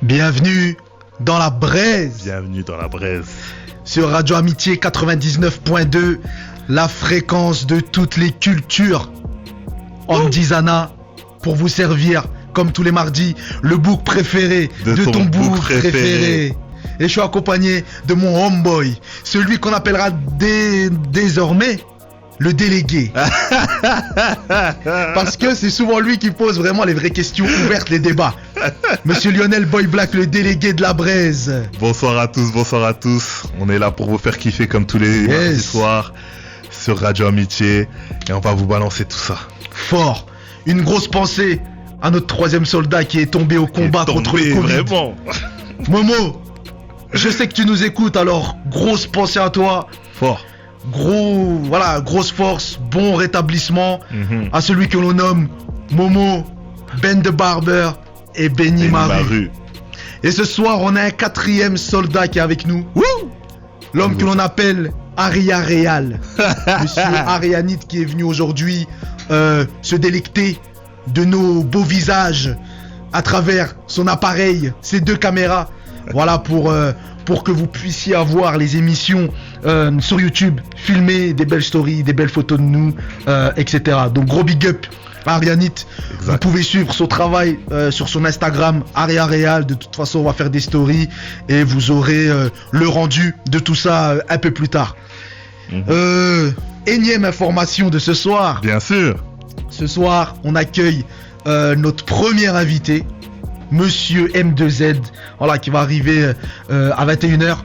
Bienvenue dans la braise. Bienvenue dans la braise. Sur Radio Amitié 99.2, la fréquence de toutes les cultures. Omdizana, pour vous servir, comme tous les mardis, le book préféré de ton book préféré. Et je suis accompagné de mon homeboy, celui qu'on appellera désormais le délégué. Parce que c'est souvent lui qui pose vraiment les vraies questions ouvertes, les débats. Monsieur Lionel Boy Black, le délégué de la braise. Bonsoir à tous. On est là pour vous faire kiffer comme tous les mardis soirs sur Radio Amitié. Et on va vous balancer tout ça. Fort. Une grosse pensée à notre troisième soldat qui est tombé au combat contre le Covid. Vraiment. Momo, je sais que tu nous écoutes, alors grosse pensée à toi. Fort. Grosse force, bon rétablissement à celui que l'on nomme Momo, Ben de Barber et Benny Maru. Et ce soir, on a un quatrième soldat qui est avec nous. L'homme que l'on appelle Aria Real. Monsieur Arianite qui est venu aujourd'hui se délecter de nos beaux visages à travers son appareil, ses deux caméras. Voilà pour que vous puissiez avoir les émissions sur YouTube, filmer des belles stories, des belles photos de nous, etc. Donc gros big up à Arianite. Exact. Vous pouvez suivre son travail sur son Instagram, Aria Real. De toute façon, on va faire des stories et vous aurez le rendu de tout ça un peu plus tard. Énième information de ce soir. Bien sûr. Ce soir, on accueille notre premier invité, Monsieur M2Z, voilà, qui va arriver à 21h.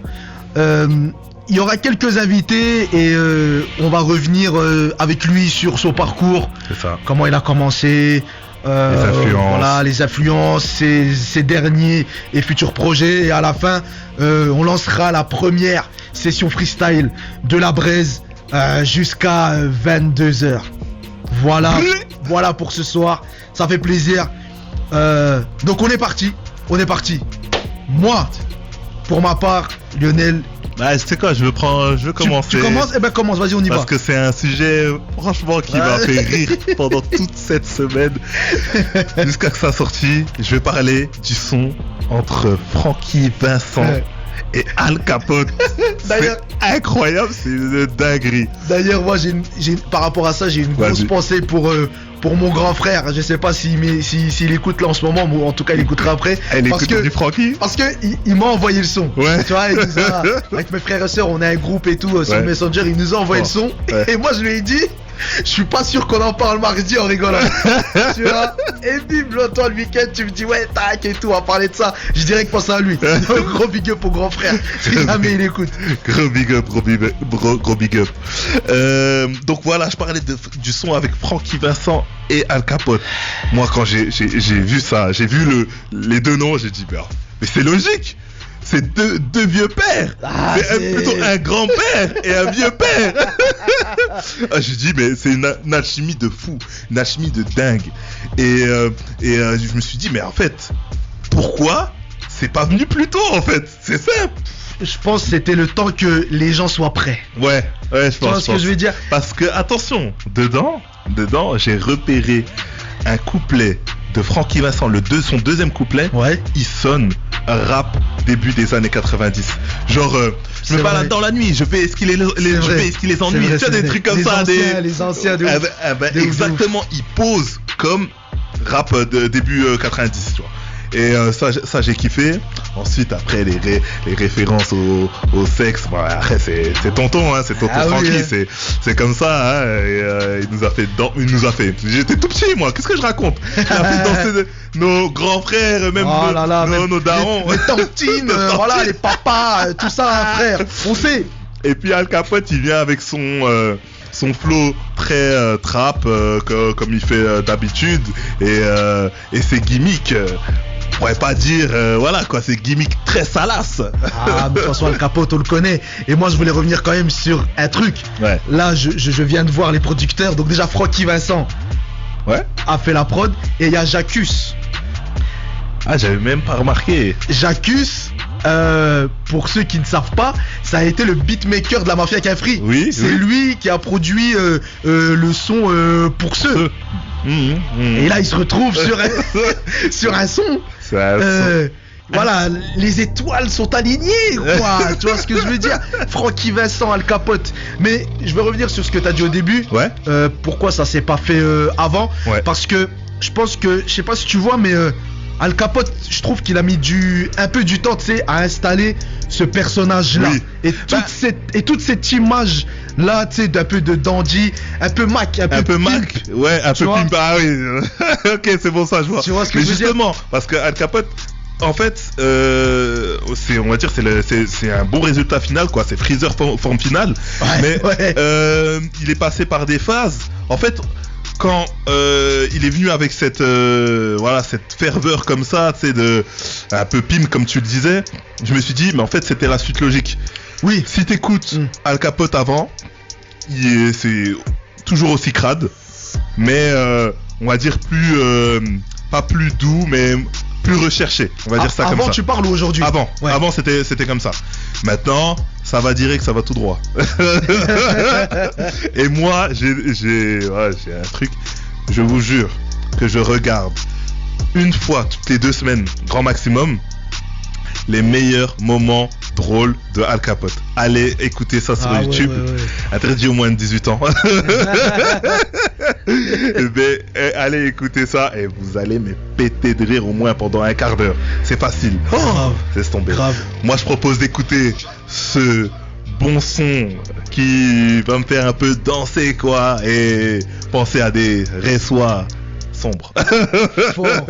Il y aura quelques invités et on va revenir avec lui sur son parcours. C'est ça. Comment il a commencé, les influences, ses derniers et futurs projets. Et à la fin, on lancera la première session freestyle de la braise jusqu'à 22h. Voilà pour ce soir. Ça fait plaisir. Donc on est parti. Moi, pour ma part, Lionel. Bah, tu sais quoi, je veux commencer. Tu commences? Eh ben commence, vas-y, on y va. Parce que c'est un sujet, franchement, qui m'a fait rire pendant toute cette semaine. Jusqu'à sa sortie, je vais parler du son entre Francky Vincent et Al Capote. C'est incroyable, c'est une dinguerie. D'ailleurs, moi, par rapport à ça, j'ai une grosse pensée pour mon grand frère. Je sais pas s'il écoute là en ce moment, mais en tout cas il écoutera après. Du Francky. Parce que il m'a envoyé le son. Ouais. Tu vois, avec mes frères et sœurs, on a un groupe et tout sur Messenger, il nous a envoyé le son. Et moi je lui ai dit, je suis pas sûr qu'on en parle mardi en rigolant. Tu vois. Et bim, toi le week-end, tu me dis ouais, tac et tout, on va parler de ça. Je dirais que pense à lui. Gros big up au grand frère. Si jamais il écoute. Gros big up. Donc voilà, je parlais du son avec Francky Vincent et Al Capote. Moi, quand j'ai vu ça, j'ai vu les deux noms, j'ai dit mais c'est logique. C'est deux vieux pères. C'est plutôt un grand-père et un vieux père. J'ai dit mais c'est une alchimie de fou, une alchimie de dingue. Et je me suis dit mais en fait, pourquoi c'est pas venu plus tôt en fait? C'est simple. Je pense que c'était le temps que les gens soient prêts. Ouais, je pense. Tu vois ce que je veux dire? Parce que attention, dedans, j'ai repéré un couplet de Francky Vincent, son deuxième couplet. Ouais. Il sonne rap début des années 90. Genre, je me balade dans la nuit, je fais esquiler les ennuis, tu vois, des trucs comme ça. Les anciens de exactement, il pose comme rap de début 90, tu vois. Et ça j'ai kiffé. Ensuite après les références au sexe, c'est tonton, hein, c'est tonton Francky, oui, c'est comme ça, hein, et, il nous a fait. J'étais tout petit moi, qu'est-ce que je raconte? Il a fait danser nos grands frères, même nos darons, les tantines, voilà, les papas, tout ça, frère, on sait. Et puis Al Capote il vient avec son flow très trap comme il fait d'habitude et ses gimmicks. On pourrait pas dire c'est gimmick très salace. Mais de toute façon Al Capote on le connaît. Et moi je voulais revenir quand même sur un truc. Là je viens de voir les producteurs. Donc déjà Francky Vincent a fait la prod. Et il y a Jacus. J'avais même pas remarqué. Jacus, pour ceux qui ne savent pas, ça a été le beatmaker de la Mafia Cafri. C'est lui qui a produit le son pour ceux. Et là il se retrouve sur un son voilà, les étoiles sont alignées, quoi. Tu vois ce que je veux dire? Francky Vincent, Al Capote. Mais je veux revenir sur ce que t'as dit au début. Ouais. Pourquoi ça s'est pas fait avant? Ouais. Parce que je pense que, je sais pas si tu vois, mais Al Capote, je trouve qu'il a mis un peu du temps, tu sais, à installer ce personnage-là. Oui. Et toute cette image là, tu sais, d'un peu de dandy, un peu Mac, un peu Mac, ouais, un peu pimp. Ah oui. Ok, c'est bon, ça, je vois. Tu vois ce que mais je veux justement, parce que Al Capote, en fait, on va dire, c'est un bon résultat final, quoi. C'est Freezer forme finale. Ouais, mais ouais. Il est passé par des phases. En fait, quand il est venu avec cette ferveur comme ça, tu sais, un peu pimp comme tu le disais, je me suis dit, mais en fait, c'était la suite logique. Oui. Si t'écoutes Al Capote avant, c'est toujours aussi crade, mais on va dire pas plus doux, mais plus recherché. On va dire ça comme ça. Avant, tu parles ou aujourd'hui? Avant c'était comme ça. Maintenant, ça va direct, ça va tout droit. Et moi, j'ai un truc. Je vous jure que je regarde une fois toutes les 2 semaines, grand maximum, les meilleurs moments drôles de Al Capote. Allez écouter ça sur YouTube. Ouais. Interdit aux moins de 18 ans. Mais allez écouter ça et vous allez me péter de rire au moins pendant un quart d'heure. C'est facile. Laisse tomber. Grave. Moi, je propose d'écouter ce bon son qui va me faire un peu danser, quoi, et penser à des résoirs sombres. Fort.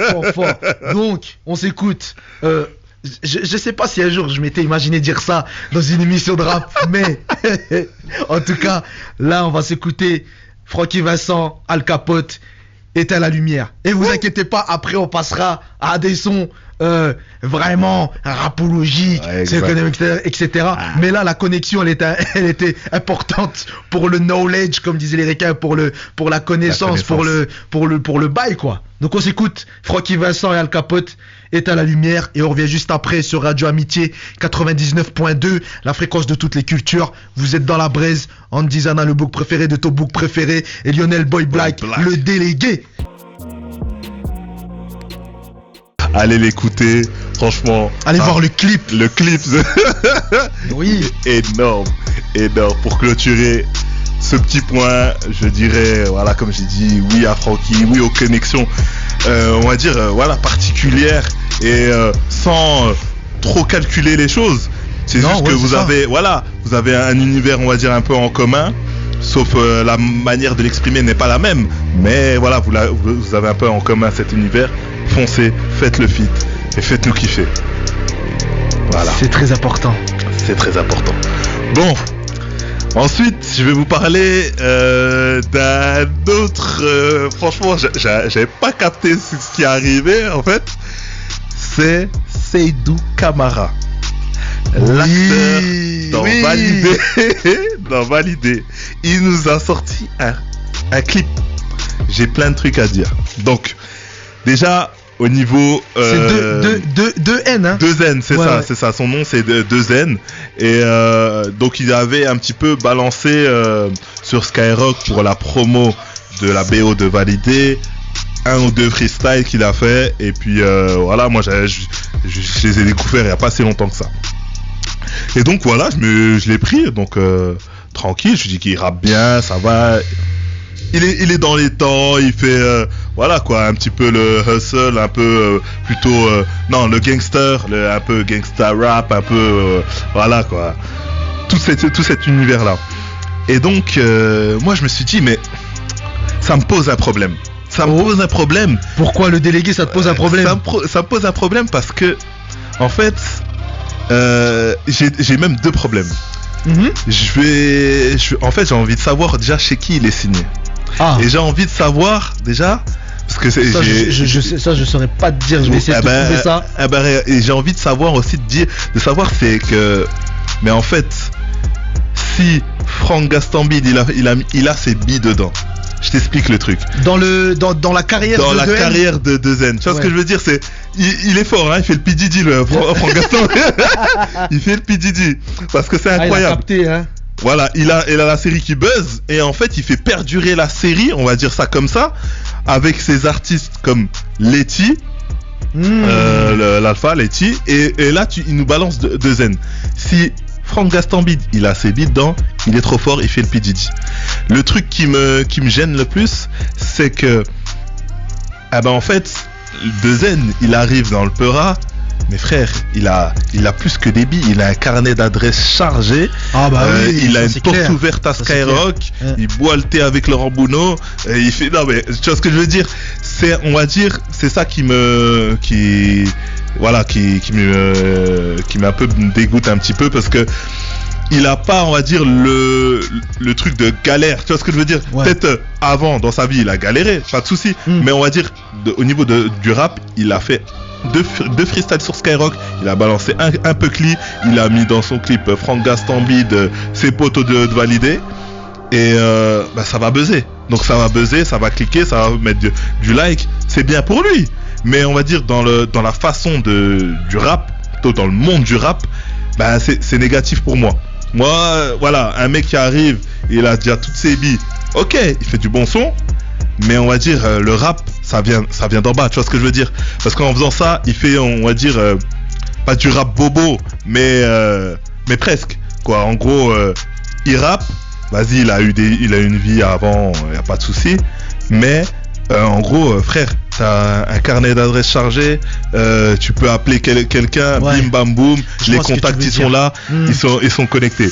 Donc, on s'écoute. Je sais pas si un jour je m'étais imaginé dire ça dans une émission de rap, mais en tout cas, là on va s'écouter Francky Vincent, Al Capote, Éteins la lumière. Et vous inquiétez pas, après on passera à des sons vraiment rapologiques, etc. Mais là la connexion elle était importante pour le knowledge, comme disaient les requins, pour la connaissance, pour le bail, quoi. Donc on s'écoute Francky Vincent et Al Capote, Éteins la lumière, et on revient juste après sur Radio Amitié 99.2, la fréquence de toutes les cultures. Vous êtes dans la braise, Andy Zana, le book préféré de ton book préféré, et Lionel Boy Black, le délégué. Allez l'écouter, franchement. Allez voir le clip. Oui. Énorme. Pour clôturer ce petit point, je dirais, voilà, comme j'ai dit, oui à Francky, oui aux connexions, on va dire, particulières, et sans trop calculer les choses. C'est juste que vous avez un univers, on va dire, un peu en commun, sauf la manière de l'exprimer n'est pas la même, mais voilà, vous avez un peu en commun cet univers. Foncez, faites le feat et faites-nous kiffer. Voilà. C'est très important. Bon, ensuite, je vais vous parler d'un autre. Franchement, j'avais pas capté ce qui arrivait en fait. C'est Seydou Camara, l'acteur dans Validé. Il nous a sorti un clip. J'ai plein de trucs à dire. Donc, déjà, au niveau... c'est 2 N, hein. 2 N, c'est ça. Son nom, c'est 2 N. Et donc, il avait un petit peu balancé sur Skyrock pour la promo de la BO de Validé. 1 ou 2 freestyles qu'il a fait. Et puis, voilà, moi, je les ai découverts il n'y a pas si longtemps que ça. Et donc, voilà, je l'ai pris. Donc, tranquille, je lui dis qu'il rappe bien, ça va... Il est dans les temps, il fait voilà quoi, un petit peu le hustle, un peu plutôt le gangster, un peu gangsta rap, un peu voilà quoi, tout cet univers là. Et donc moi je me suis dit mais ça me pose un problème. Pourquoi le délégué ça te pose un problème? Ça me pose un problème parce que en fait j'ai même 2 problèmes. En fait j'ai envie de savoir déjà chez qui il est signé. Et j'ai envie de savoir déjà parce que je saurais pas te dire, je vais essayer de trouver ça. Et j'ai envie de savoir aussi de savoir c'est que mais en fait si Franck Gastambide il a ses billes dedans. Je t'explique le truc. Dans la carrière de 2N. Tu vois ce que je veux dire, c'est il est fort, hein, il fait le P Diddy le Franck Gastambide. Il fait le P Diddy parce que c'est incroyable. Il a capté, hein. Voilà, il a la série qui buzz et en fait il fait perdurer la série, on va dire ça comme ça, avec ses artistes comme Letty l'alpha, Letty, et là il nous balance de Zen. Si Franck Gastambide, il a ses billes dedans, il est trop fort, il fait le P. Diddy. Le truc qui me gêne le plus, c'est que en fait, de Zen, il arrive dans le Peura. Mais frère, il a plus que des billes, il a un carnet d'adresses chargé, il a une porte ouverte à Skyrock, il boit le thé avec Laurent Bounot, il fait, non mais, tu vois ce que je veux dire, c'est ça qui me un peu dégoûte un petit peu, parce que il a pas, on va dire, le truc de galère, tu vois ce que je veux dire. Peut-être avant, dans sa vie, il a galéré, pas de souci, mais on va dire, au niveau du rap, il a fait deux freestyles sur Skyrock, il a balancé un peu clip, il a mis dans son clip Franck Gastambide, ses potos de valider, et ça va buzzer. Donc ça va buzzer, ça va cliquer, ça va mettre du like, c'est bien pour lui. Mais on va dire dans la façon du rap, plutôt dans le monde du rap, c'est négatif pour moi. Moi, voilà, un mec qui arrive, il a déjà toutes ses billes, ok, il fait du bon son, mais on va dire le rap, ça vient d'en bas, tu vois ce que je veux dire, parce qu'en faisant ça, il fait, on va dire, pas du rap bobo, mais presque, quoi. En gros, il rappe, vas-y, il a une vie avant, y a pas de souci, mais en gros, frère, t'as un carnet d'adresses chargé, tu peux appeler quelqu'un, bim bam boum, les contacts ils sont là, ils sont connectés.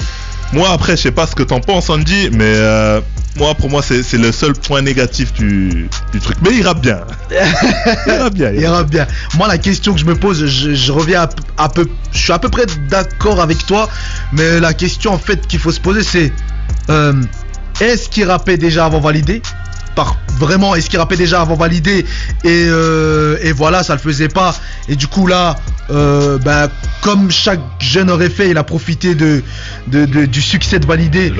Moi après, je sais pas ce que t'en penses, Andy, mais pour moi c'est le seul point négatif du truc. Mais il rappe bien. Il rappe bien. Moi, la question que je me pose, je reviens je suis à peu près d'accord avec toi, mais la question en fait qu'il faut se poser, c'est est-ce qu'il rappait déjà avant validé? Vraiment, est-ce qu'il rappait déjà avant validé et voilà, ça le faisait pas, et du coup là comme chaque jeune aurait fait, il a profité du succès de validé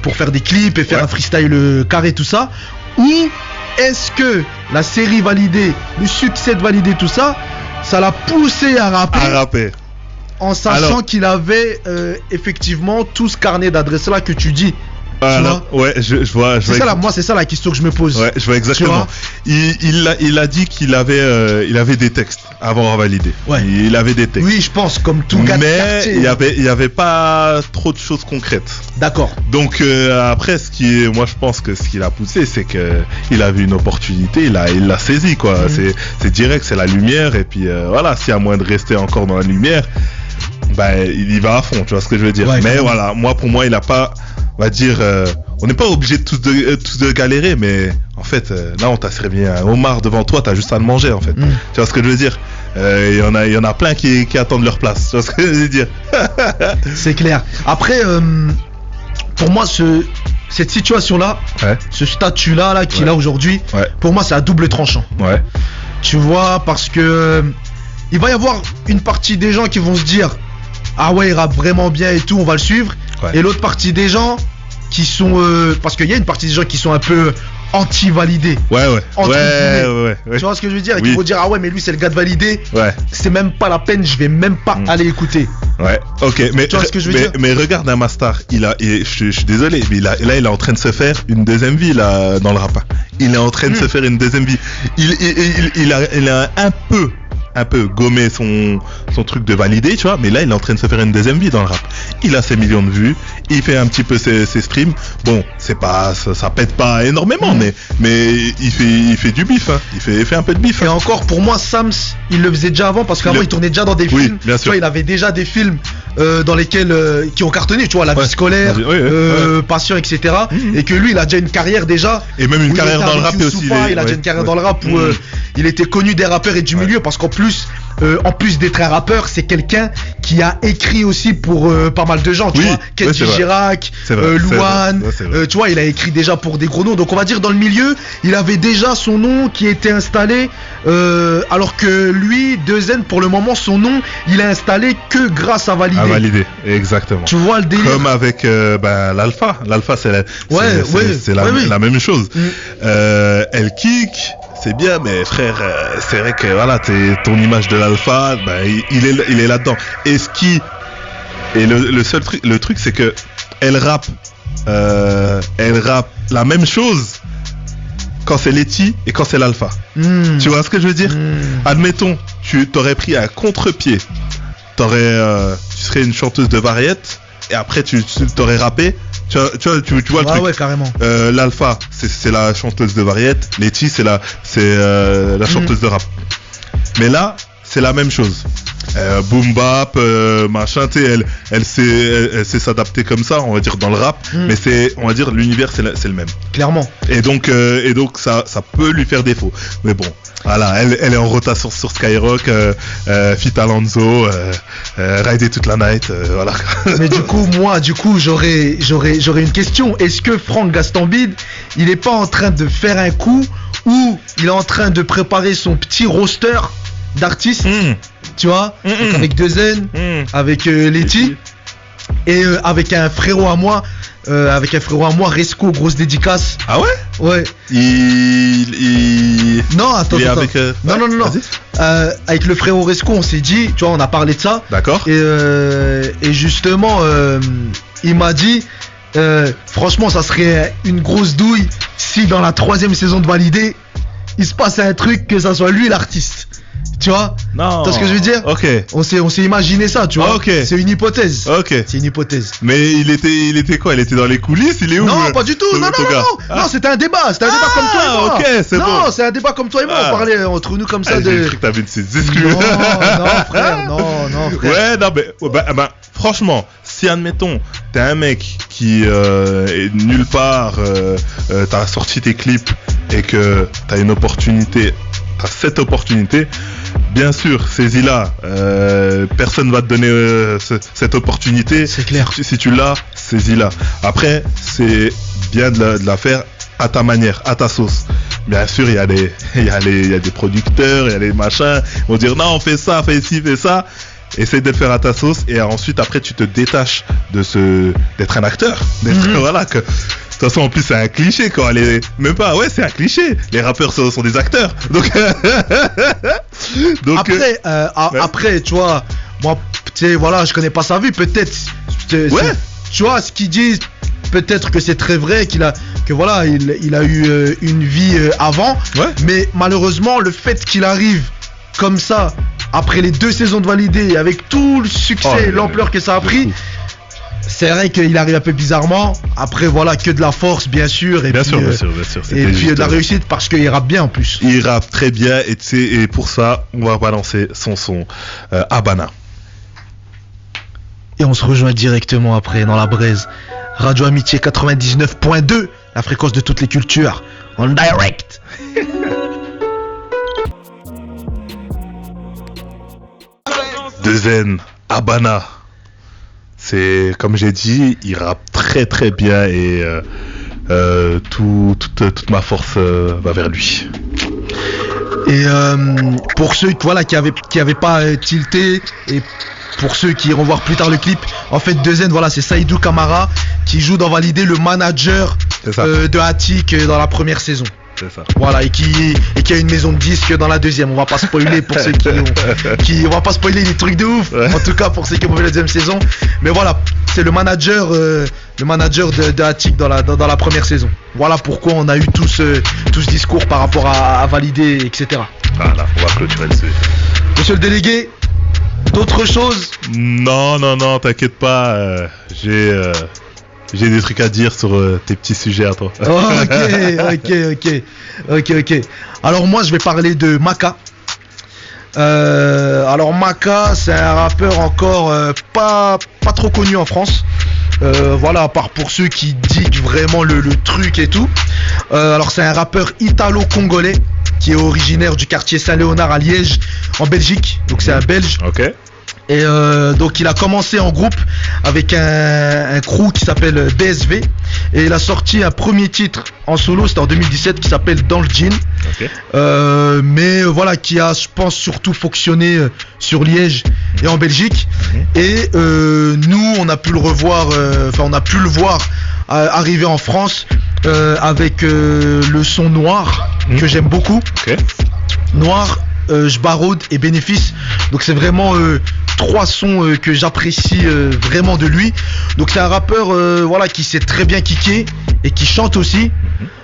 pour faire des clips et faire un freestyle carré, tout ça. Ou est-ce que la série validée, le succès de validé, tout ça, ça l'a poussé à rapper en sachant qu'il avait effectivement tout ce carnet d'adresses là que tu dis. Je vois. Moi, c'est ça la question que je me pose. Ouais, je vois exactement. Il a dit qu'il avait des textes avant à valider. Ouais. Il avait des textes. Oui, je pense, comme tout gars de quartier. Mais il y avait pas trop de choses concrètes. D'accord. Donc après, moi je pense que ce qui l'a poussé, c'est que il a vu une opportunité, il l'a saisi, quoi. C'est direct, c'est la lumière, et puis voilà, s'il y a moyen de rester encore dans la lumière, il y va à fond, tu vois ce que je veux dire. Mais voilà, pour moi, il a pas, on va dire, on n'est pas obligé de tous de galérer, mais en fait, là, on t'a servi un homard devant toi, t'as juste à le manger, en fait. Tu vois ce que je veux dire. Il y en a plein qui attendent leur place, tu vois ce que je veux dire. C'est clair. Après, pour moi, cette situation-là, ce statut-là qu'il a aujourd'hui, pour moi, c'est à double tranchant. Ouais. Tu vois, parce que il va y avoir une partie des gens qui vont se dire, ah ouais, il rappe vraiment bien et tout, on va le suivre. Et l'autre partie des gens qui sont parce qu'il y a une partie des gens qui sont un peu anti-validés. Ouais. Tu vois ce que je veux dire, et qui vont dire, ah ouais, mais lui c'est le gars de validé. C'est même pas la peine, je vais même pas aller écouter. Ouais, ok, mais tu vois ce que je veux dire. Mais regarde un Mastar, je suis désolé, mais il est en train de se faire une deuxième vie là dans le rap. Il est en train de se faire une deuxième vie. Il a un peu gommé son truc de validé, tu vois, mais là il est en train de se faire une deuxième vie dans le rap. Il a ses millions de vues, il fait un petit peu ses streams. Bon, c'est pas, ça pète pas énormément, mais il fait du bif, hein. Il fait un peu de bif. Et encore, pour moi, Sams, il le faisait déjà avant, parce qu'avant il tournait déjà dans des films. Bien sûr. Tu vois, il avait déjà des films dans lesquels qui ont cartonné, tu vois, La vie scolaire, Patient, etc. Et que lui, il a déjà une carrière déjà. Et même une carrière dans le rap aussi. Il a déjà une carrière dans le rap où il était connu des rappeurs et du milieu, parce qu'en plus d'être un rappeur, c'est quelqu'un qui a écrit aussi pour pas mal de gens, tu vois, Kenji Girac, Louane, tu vois, il a écrit déjà pour des gros noms. Donc on va dire dans le milieu, il avait déjà son nom qui était installé, alors que lui, Dezen, pour le moment, son nom, il est installé que grâce à Validé. À Validé, exactement. Tu vois le délire. Comme avec l'Alpha. L'Alpha, c'est la même chose. Elle kick. C'est bien, mais frère, c'est vrai que voilà, ton image de l'alpha, il est là-dedans. Et le truc, c'est que elle rappe la même chose quand c'est Letty et quand c'est l'alpha. Tu vois ce que je veux dire? Admettons, tu t'aurais pris un contre-pied. Tu serais une chanteuse de variette et après tu t'aurais rappé. Tu vois le truc. Ouais, carrément. L'Alpha, c'est la chanteuse de variette. Letty, c'est la chanteuse de rap. Mais là, c'est la même chose. Boom bap, machin, tu sais, elle sait s'adapter comme ça, on va dire dans le rap, mais on va dire l'univers c'est le même. Clairement. Et donc ça peut lui faire défaut. Mais bon, voilà, elle est en rotation sur Skyrock, Fit Alonso, Rider toute la night, voilà. Mais du coup, j'aurais une question. Est-ce que Franck Gastambide, il est pas en train de faire un coup ou il est en train de préparer son petit roster d'artistes, tu vois, donc avec 2N, avec Letty et avec un frérot à moi, Resco, grosse dédicace. Ah ouais? Ouais. Non, attends. Avec, non. Avec le frérot Resco, on s'est dit, tu vois, on a parlé de ça. D'accord. Et justement, il m'a dit, franchement, ça serait une grosse douille si dans la 3e saison de Validé, il se passe un truc que ça soit lui l'artiste. Tu vois? Non. Tu vois ce que je veux dire? Ok. On s'est imaginé ça, tu vois? Ok. C'est une hypothèse. Ok. C'est une hypothèse. Mais il était quoi? Il était dans les coulisses? Il est où? Non, pas du tout. Non, c'était un débat. C'était un débat comme toi et moi. Ok, c'est bon. Non, c'est un débat comme toi et moi. On parlait entre nous comme ça de. J'ai cru que t'avais une excuse. Non, frère. Non, frère. Ouais, non, mais franchement, si admettons, t'es un mec qui est nulle part, t'as sorti tes clips et que t'as cette opportunité, bien sûr, saisis-la. Personne va te donner cette opportunité. C'est clair. Si tu l'as, saisis-la. Après, c'est bien de la faire à ta manière, à ta sauce. Bien sûr, il y a des producteurs, il y a des machins. Ils vont dire non, on fait ça, fais ci, fais ça. Essaye de le faire à ta sauce et ensuite après tu te détaches d'être un acteur. Voilà que. De toute façon, en plus, c'est un cliché, quoi. Même pas, ouais, c'est un cliché. Les rappeurs sont des acteurs. Donc après, tu vois, moi, tu sais, voilà, je connais pas sa vie. Peut-être, ouais. Tu vois, ce qu'ils disent, peut-être que c'est très vrai qu'il a eu une vie avant. Ouais. Mais malheureusement, le fait qu'il arrive comme ça, après les 2 saisons de Validé, avec tout le succès et l'ampleur que ça a pris. C'est vrai qu'il arrive un peu bizarrement. Après, voilà, que de la force, bien sûr. Et bien sûr. Et puis de la réussite parce qu'il rappe bien en plus. Il rappe très bien et pour ça, on va balancer son Habana. Et on se rejoint directement après dans la braise. Radio Amitié 99.2, la fréquence de toutes les cultures. En direct. Zen, Habana. C'est comme j'ai dit, il rappe très très bien et toute ma force va vers lui. Et pour ceux qui avaient pas tilté et pour ceux qui iront voir plus tard le clip, en fait 2N, voilà, c'est Saïdou Kamara qui joue dans Validé le manager de Attic dans la première saison. C'est ça. Voilà, et qui a une maison de disques dans la 2e. On va pas spoiler pour ceux on va pas spoiler des trucs de ouf. Ouais. En tout cas pour ceux qui ont vu la 2e saison. Mais voilà, c'est le manager de Attic dans la première saison. Voilà pourquoi on a eu tout ce discours par rapport à Validé, etc. Voilà, on va clôturer dessus. Monsieur le délégué, d'autres choses? Non, t'inquiète pas. J'ai des trucs à dire sur tes petits sujets à toi. Ok. Alors moi je vais parler de Maka. Alors Maka, c'est un rappeur encore pas trop connu en France. Voilà, à part pour ceux qui diguent vraiment le truc et tout. Alors c'est un rappeur italo-congolais qui est originaire du quartier Saint-Léonard à Liège, en Belgique. Donc c'est un Belge. Ok. Et donc il a commencé en groupe avec un crew qui s'appelle BSV et il a sorti un premier titre en solo, c'était en 2017, qui s'appelle Dans le Jean. Okay. Mais voilà, qui a, je pense, surtout fonctionné sur Liège et en Belgique. Et nous, on a pu le revoir, arriver en France avec le son Noir que j'aime beaucoup. Okay. Noir, J'baraude et Bénéfice. Donc c'est vraiment 3 sons que j'apprécie vraiment de lui. Donc c'est un rappeur qui sait très bien kicker et qui chante aussi.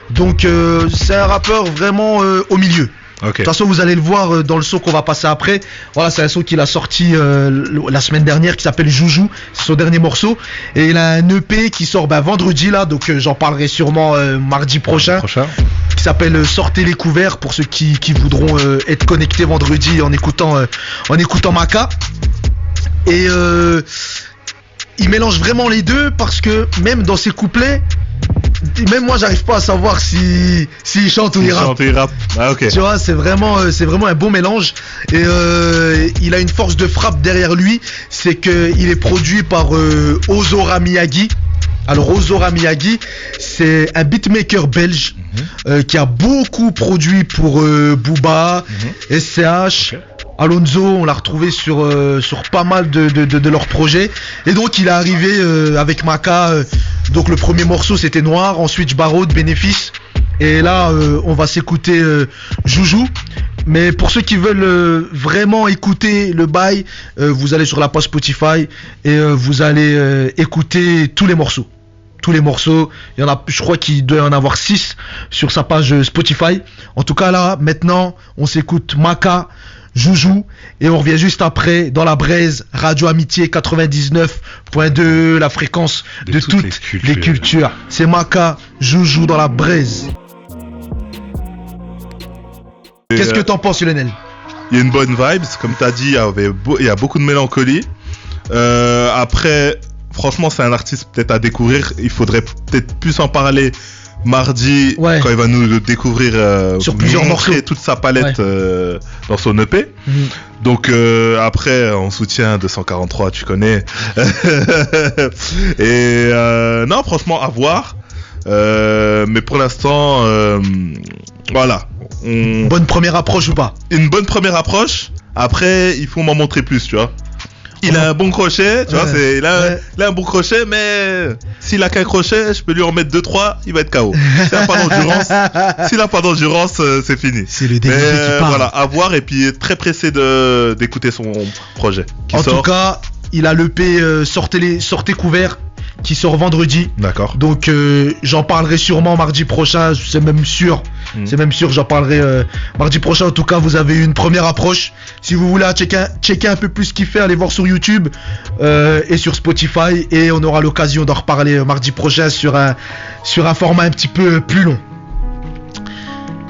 Donc c'est un rappeur vraiment au milieu. De toute façon, vous allez le voir dans le son qu'on va passer après. Voilà, c'est un son qu'il a sorti la semaine dernière qui s'appelle Joujou. C'est son dernier morceau. Et il a un EP qui sort vendredi là, donc j'en parlerai sûrement mardi prochain. Qui s'appelle Sortez les couverts pour ceux qui voudront être connectés vendredi en écoutant Maka. Et il mélange vraiment les deux parce que même dans ses couplets, même moi j'arrive pas à savoir s'il chante ou il rappe. Ah, okay. Tu vois, c'est vraiment un bon mélange. Et il a une force de frappe derrière lui, c'est qu'il est produit par Ozora Miyagi. Alors Ozora Miyagi, c'est un beatmaker belge qui a beaucoup produit pour Booba, SCH. Okay. Alonso, on l'a retrouvé sur pas mal de leurs projets. Et donc il est arrivé avec Maka. Donc le premier morceau c'était Noir, ensuite Jbarod, Bénéfice. Et là on va s'écouter Joujou. Mais pour ceux qui veulent vraiment écouter le bail, vous allez sur la page Spotify et vous allez écouter tous les morceaux. Tous les morceaux, il y en a, je crois qu'il doit y en avoir 6 sur sa page Spotify. En tout cas là, maintenant, on s'écoute Maka, Joujou, et on revient juste après dans la braise, Radio Amitié 99.2, la fréquence de toutes les cultures. C'est Maka, Joujou dans la braise. Qu'est-ce que t'en penses, Lionel? Il y a une bonne vibe, comme t'as dit, il y a beaucoup de mélancolie. Après, franchement, c'est un artiste peut-être à découvrir. Il faudrait peut-être plus en parler mardi quand il va nous découvrir sur plusieurs morceaux, toute sa palette dans son EP. Donc après on soutient 243, tu connais. Et non, franchement à voir. Mais pour l'instant voilà. Bonne première approche ou pas? Une bonne première approche. Après il faut m'en montrer plus, tu vois. Il a un bon crochet, tu vois, il a un bon crochet, mais s'il a qu'un crochet, je peux lui en mettre 2-3, il va être KO. S'il a pas d'endurance, c'est fini. C'est le délire qui parle. Voilà, à voir, et puis très pressé d'écouter son projet. En tout cas, il a l'EP Sortez couverts qui sort vendredi. D'accord. Donc j'en parlerai sûrement mardi prochain, c'est même sûr. C'est même sûr, j'en parlerai mardi prochain. En tout cas, vous avez eu une première approche. Si vous voulez checker un peu plus ce qu'il fait, allez voir sur YouTube et sur Spotify, et on aura l'occasion d'en reparler mardi prochain sur un format un petit peu plus long.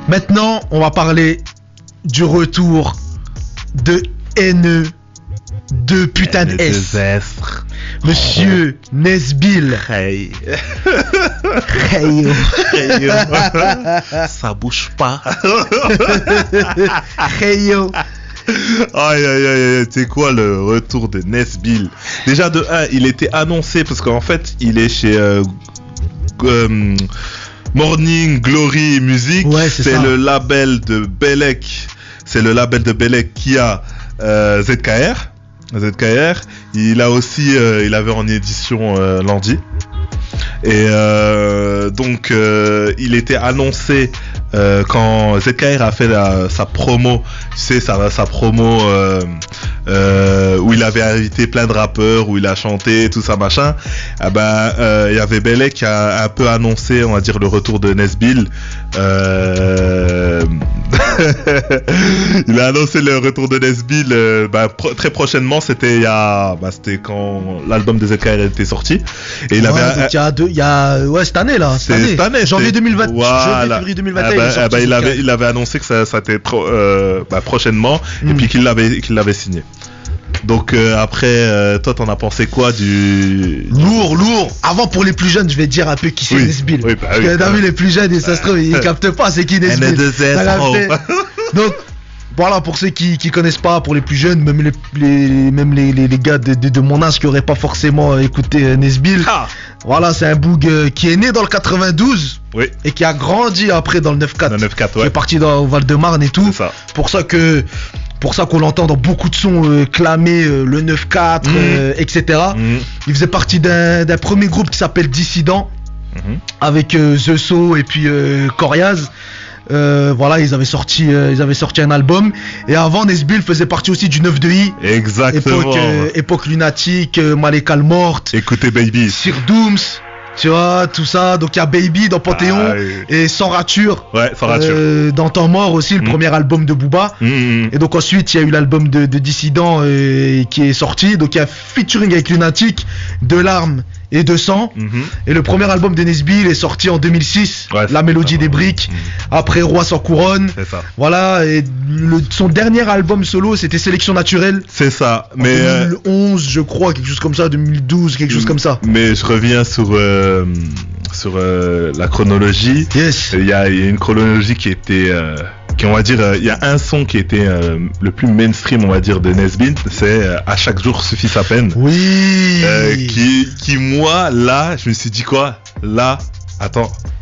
Maintenant, on va parler du retour de NE de putain de S. Monsieur Nesbill. Hey. Ça bouge pas. Hey yo. Aïe, c'est quoi le retour de Nesbill? Déjà de 1, il était annoncé parce qu'en fait, il est chez Morning Glory Music. Ouais, c'est le label de Belek. C'est le label de Belek qui a ZKR. Il a aussi, il avait en édition Landy. Et donc il était annoncé quand ZKR a fait sa promo, tu sais, sa promo où il avait invité plein de rappeurs, où il a chanté, tout ça machin. Il y avait Belek qui a un peu annoncé, on va dire, le retour de Nesbill. Il a annoncé le retour de Nesbill très prochainement. C'était c'était quand l'album de ZKR était sorti. Et il avait cette année là. Cette année, janvier 2020. Voilà. Février 2021. Il avait annoncé que ça était prochainement, et puis qu'il l'avait signé. Donc après, toi t'en as pensé quoi du... Lourd. Avant, pour les plus jeunes, je vais dire un peu qui c'est Nesbill. Parce que t'as vu, les plus jeunes, et ça se trouve, ils captent pas c'est qui Nesbill. Donc voilà, pour ceux qui connaissent pas, pour les plus jeunes, même les gars de mon âge qui auraient pas forcément écouté Nesbill. Voilà, c'est un boug qui est né dans le 92 et qui a grandi après dans le 9-4. Qui est parti au Val-de-Marne et tout. Pour ça qu'on l'entend dans beaucoup de sons clamer le 9-4, etc. Il faisait partie d'un premier groupe qui s'appelle Dissident, avec The So et puis Coriaz. Voilà, ils avaient sorti un album. Et avant, Nesbill faisait partie aussi du 9-2i. Exactement. Époque Lunatique, Malekal Morte. Écoutez Baby. Sir Dooms. Tu vois, tout ça. Donc il y a Baby dans Panthéon et Sans Rature. Ouais, Sans Rature. Dans Temps Mort aussi, le premier album de Booba. Et donc ensuite, il y a eu l'album de Dissident qui est sorti. Donc il y a featuring avec Lunatic, De Larmes et De Sang. Et le premier album de Nesbill est sorti en 2006, La Mélodie des Briques. Après Roi sans couronne. C'est ça. Voilà, et son dernier album solo, c'était Sélection naturelle. C'est ça. En 2011, je crois, quelque chose comme ça, 2012, quelque chose comme ça. Mais je reviens sur la chronologie. Yes. Il y a une chronologie qui était on va dire, il y a un son qui était le plus mainstream, on va dire, de Nesbill, c'est À chaque jour suffit sa peine. Oui. Qui moi, là, je me suis dit quoi? Là,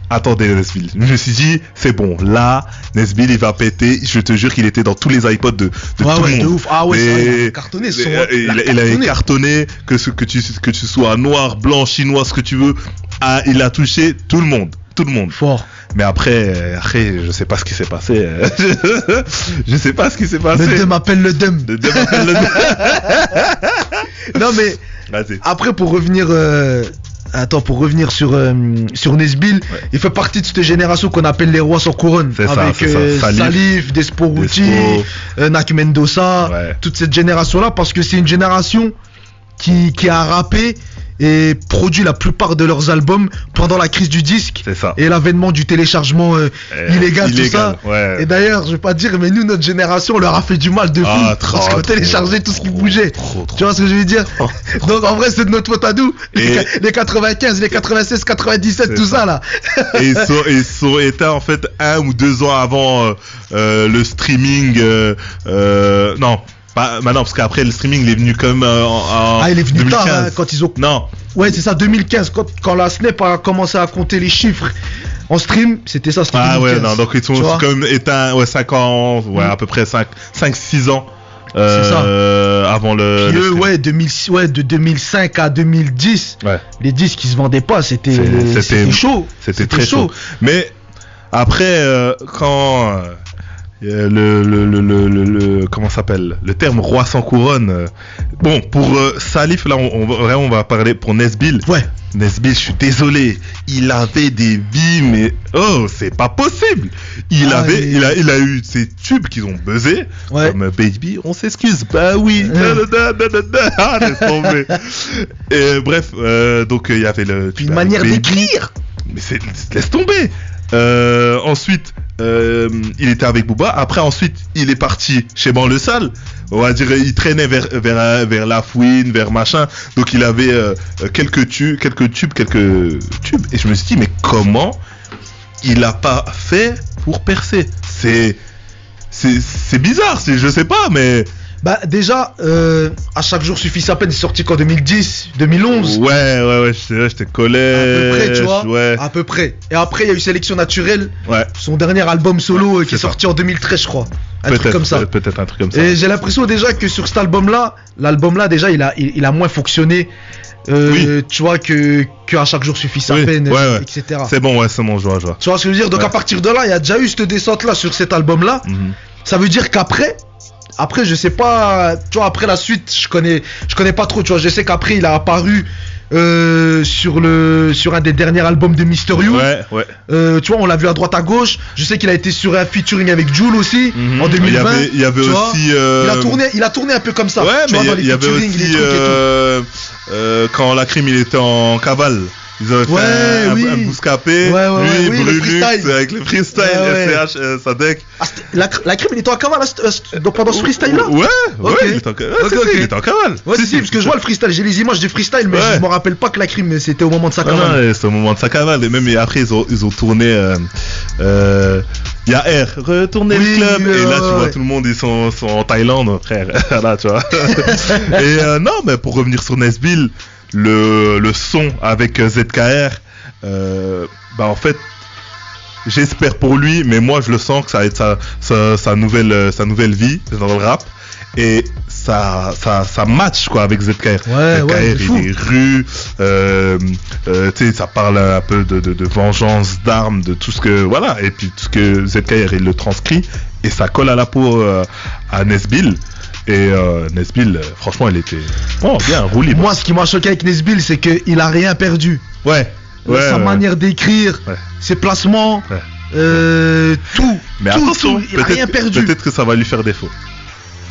attendez Nesbill. Je me suis dit, c'est bon, là, Nesbill il va péter. Je te jure qu'il était dans tous les iPods de tout le monde. De ouf. Ah ouais, il a cartonné ce son. Il a cartonné, que tu sois noir, blanc, chinois, ce que tu veux. Il a touché tout le monde. Tout le monde. Fort. Mais après, je sais pas ce qui s'est passé. Je sais pas ce qui s'est passé. Le Dem appelle le Dem. Non mais, vas-y. Après pour revenir sur Nesbill, il fait partie de cette génération qu'on appelle les rois sans couronne. C'est avec ça. Salif, Despo Routi, Nak Mendoza, toute cette génération-là, parce que c'est une génération qui a rappé et produit la plupart de leurs albums pendant la crise du disque et l'avènement du téléchargement illégal, tout ça. Ouais. Et d'ailleurs, je vais pas dire, mais nous, notre génération, on leur a fait du mal de fou parce qu'on téléchargeait tout ce qui bougeait. Tu vois ce que je veux dire? Donc en vrai, c'est de notre faute à nous. Les 95, les 96, 97, tout ça là. Et ils sont éteints en fait 1 ou 2 ans avant le streaming. Non. Maintenant, parce qu'après le streaming il est venu comme il est venu 2015. tard quand ils ont. Non. Ouais, c'est ça, 2015 quand la Snap a commencé à compter les chiffres en stream, c'était ça. C'était 2015. Ouais, non, donc ils sont comme éteints 5 ans, à peu près 5-6 ans. C'est ça. Avant le. Puis de 2005 à 2010, les disques ils se vendaient pas, c'était chaud. C'était très chaud. Mais après, quand comment s'appelle, le terme roi sans couronne, bon, pour Salif là on va parler pour Nesbill. Nesbill, je suis désolé, il avait des vies, mais c'est pas possible. Il a eu ces tubes qui ont buzzé, comme Baby, on s'excuse, bah oui, laisse tomber. Et bref, donc il y avait une manière d'écrire. Mais laisse tomber. Ensuite, il était avec Booba. Après, ensuite, il est parti chez Banlieue Sale. On va dire, il traînait vers La Fouine, vers machin. Donc, il avait quelques tubes. Et je me suis dit, mais comment il a pas fait pour percer? C'est bizarre. Je sais pas, mais. Bah déjà, À chaque jour suffit sa peine, c'est sorti qu'en 2010, 2011. Ouais, j'étais collège. À peu près, tu vois. À peu près. Et après, il y a eu Sélection naturelle. Son dernier album solo qui est sorti en 2013, je crois. Un truc comme ça. Peut-être un truc comme ça. Et j'ai l'impression déjà que sur cet album-là, déjà, il a moins fonctionné. Tu vois que À chaque jour suffit sa peine, etc. C'est bon, je vois. Tu vois ce que je veux dire? Donc à partir de là, il y a déjà eu cette descente-là sur cet album-là. Ça veut dire qu'après, je sais pas, tu vois, après la suite, je connais pas trop, tu vois, je sais qu'après il a apparu sur un des derniers albums de Mister You. Tu vois, on l'a vu à droite à gauche. Je sais qu'il a été sur un featuring avec Jul aussi en 2020. Il y avait aussi il a tourné un peu comme ça. Ouais, mais il y avait aussi quand la crime il était en cavale. Ils avaient fait un bouscapé, lui, Brulux, avec le freestyle, FCH, Sadek. La crime, il était en cavale pendant ce freestyle-là? Il était en cavale. Si, parce que je vois le freestyle, j'ai les images du freestyle, mais je me rappelle pas que la crime, c'était au moment de sa cavale. Non, c'était au moment de sa cavale, et même après, ils ont tourné. Il y a R, retourner le club, et là tu vois tout le monde ils sont en Thaïlande, frère. Là, tu vois. Et non, mais pour revenir sur Nesbill, le son avec ZKR, en fait, j'espère pour lui, mais moi je le sens que ça va être sa nouvelle vie dans le rap, et ça match quoi avec ZKR. ZKR il est rue, tu sais, ça parle un peu de vengeance, d'armes, de tout ce que voilà, et puis tout ce que ZKR il le transcrit, et ça colle à la peau à Nesbill. Et Nesbill, franchement, il était bien roulé. Moi, ce qui m'a choqué avec Nesbill, c'est qu'il a rien perdu. sa manière d'écrire, ses placements, tout. Mais tout, attention, il a rien perdu. Peut-être que ça va lui faire défaut.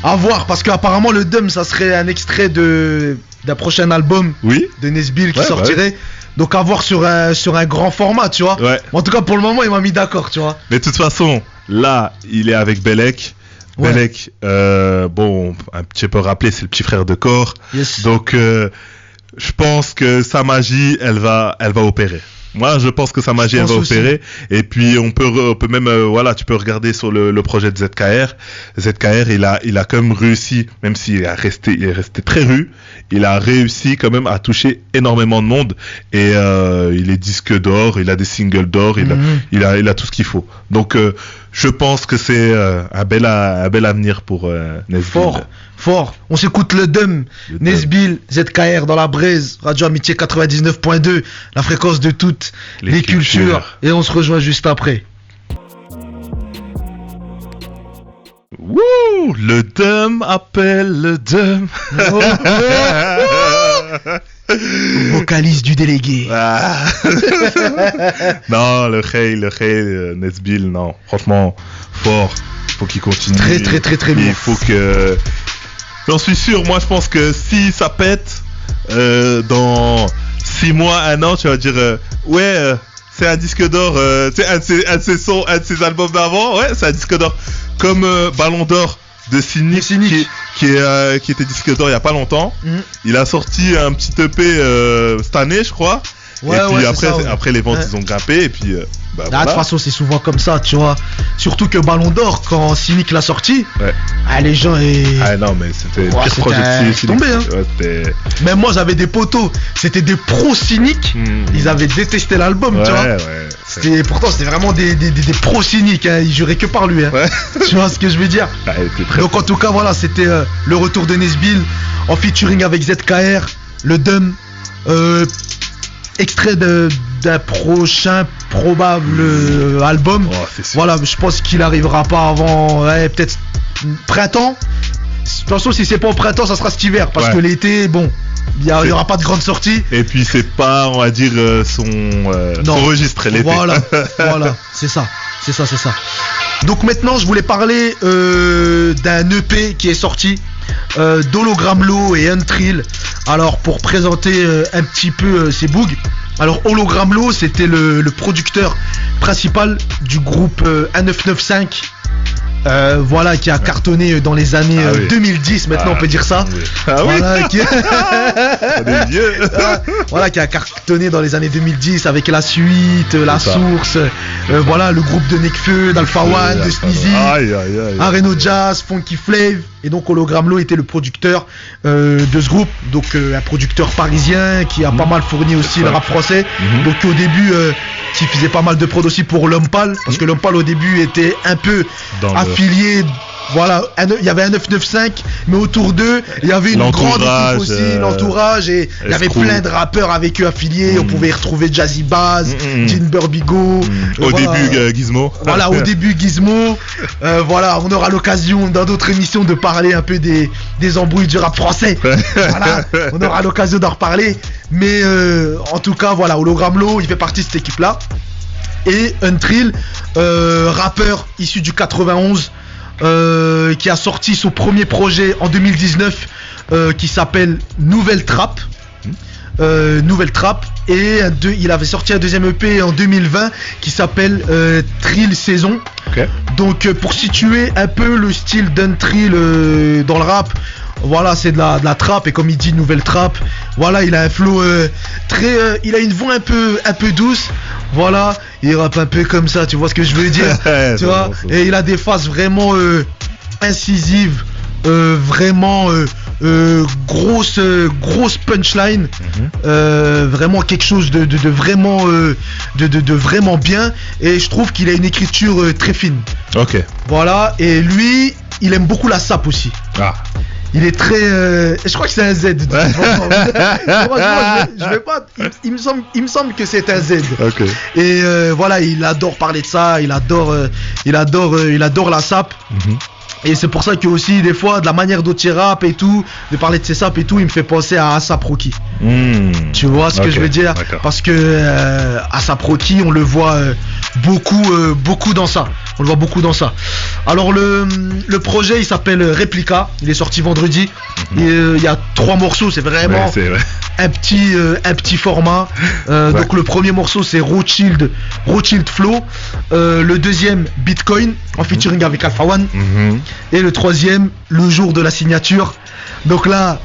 À voir, parce qu'apparemment le Dum, ça serait un extrait d'un prochain album de Nesbill qui sortirait. Donc à voir sur un grand format, tu vois. En tout cas, pour le moment, il m'a mis d'accord, tu vois. Mais de toute façon, là, il est avec Belek. Belek, bon, un petit peu rappelé, c'est le petit frère de Core. Donc, je pense que sa magie, elle va opérer. Moi, je pense que sa magie, elle va opérer. Et puis, on peut même, tu peux regarder sur le projet de ZKR. ZKR, il a quand même réussi, même s'il est resté très rue, il a réussi quand même à toucher énormément de monde. Et il est disque d'or, il a des singles d'or, il a tout ce qu'il faut. Donc, je pense que c'est un bel avenir pour Nesbill. Fort. On s'écoute le Dum, Nesbill, ZKR dans la braise, Radio Amitié 99.2, la fréquence de toutes les cultures. Et on se rejoint juste après. Wouh, le Dum appelle le Dum. Vocaliste du délégué. Non, le Khay, Nesbill, non. Franchement, fort. Faut qu'il continue. Très bien. Il faut que... J'en suis sûr, moi je pense que si ça pète, dans 6 mois, 1 an, tu vas dire, c'est un disque d'or, tu sais, un de ses albums d'avant, c'est un disque d'or. Comme Ballon d'or de Cynic. Qui était disque d'or il y a pas longtemps. Il a sorti un petit EP cette année, je crois. Et puis après les ventes ils ont grimpé et puis de toute façon c'est souvent comme ça, tu vois. Surtout que Ballon d'or, quand Cynic l'a sorti, les gens non mais c'était le pire projet de Cynic. Tombé, hein. Même moi j'avais des potos, c'était des pros Cynic, ils avaient détesté l'album, tu vois. Pourtant c'était vraiment des pros Cynic, hein. Ils juraient que par lui, hein. Tu vois ce que je veux dire. Donc en tout cas voilà, c'était le retour de Nesbill en featuring avec ZKR, le Dum, extrait d'un prochain probable album. Voilà, je pense qu'il arrivera pas avant peut-être printemps. De toute façon, si c'est pas au printemps, ça sera cet hiver, parce que l'été, bon, il y aura pas de grande sortie. Et puis c'est pas, on va dire, son registre l'été. Voilà, c'est ça. Donc maintenant, je voulais parler d'un EP qui est sorti, d'Hologram Low et Untrill. Alors pour présenter un petit peu ces bougs. Alors Hologram Low, c'était le producteur principal du groupe 1995. Qui a cartonné dans les années 2010, maintenant on peut dire ça. Qui a cartonné dans les années 2010 avec La Suite, La Source, le groupe de Nekfeu, d'Alpha One, de Sneezy, Areno Jazz, Funky Flav. Et donc Hologram Low était le producteur de ce groupe, donc un producteur parisien qui a pas mal fourni aussi le rap français. Donc au début qui faisait pas mal de prod aussi pour L'Homme Pâle, parce que L'Homme Pâle au début était un peu affilié. Voilà, il y avait un 995, mais autour d'eux, il y avait une grande équipe aussi, l'entourage, et il y avait plein de rappeurs avec eux affiliés. On pouvait y retrouver Jazzy Bass, Jean Burbigo. Au début, Gizmo. Voilà, au début, Gizmo. On aura l'occasion dans d'autres émissions de parler un peu des embrouilles du rap français. On aura l'occasion d'en reparler. Mais en tout cas, Hologram Low, il fait partie de cette équipe-là. Et Untrill, rappeur issu du 91. Qui a sorti son premier projet en 2019 qui s'appelle Nouvelle Trappe. Et il avait sorti un deuxième EP en 2020 qui s'appelle Trill Saison. Donc pour situer un peu le style d'Untrill dans le rap, c'est de la trappe, et comme il dit Nouvelle Trappe, il a un flow il a une voix un peu douce, il rappe un peu comme ça, tu vois ce que je veux dire. Tu vois, et il a des phases vraiment incisives, vraiment grosse punchline, vraiment quelque chose de vraiment bien, et je trouve qu'il a une écriture très fine. Et lui, il aime beaucoup la sape aussi. Il est très je crois que c'est un Z. Je vais pas. Il me semble que c'est un Z. Et il adore parler de ça. Il adore la sape. Et c'est pour ça que aussi des fois de la manière dont il rappe et tout, de parler de ses saps et tout, il me fait penser à A$AP Rocky. Tu vois ce que je veux dire? D'accord. Parce que A$AP Rocky, on le voit beaucoup dans ça. On le voit beaucoup dans ça. Alors le projet il s'appelle Replica, il est sorti vendredi. Il y a 3 morceaux, c'est vraiment un petit format. Donc le premier morceau c'est Rothschild Flow. Le deuxième Bitcoin en featuring avec Alpha One. Et le troisième, le jour de la signature. Donc là,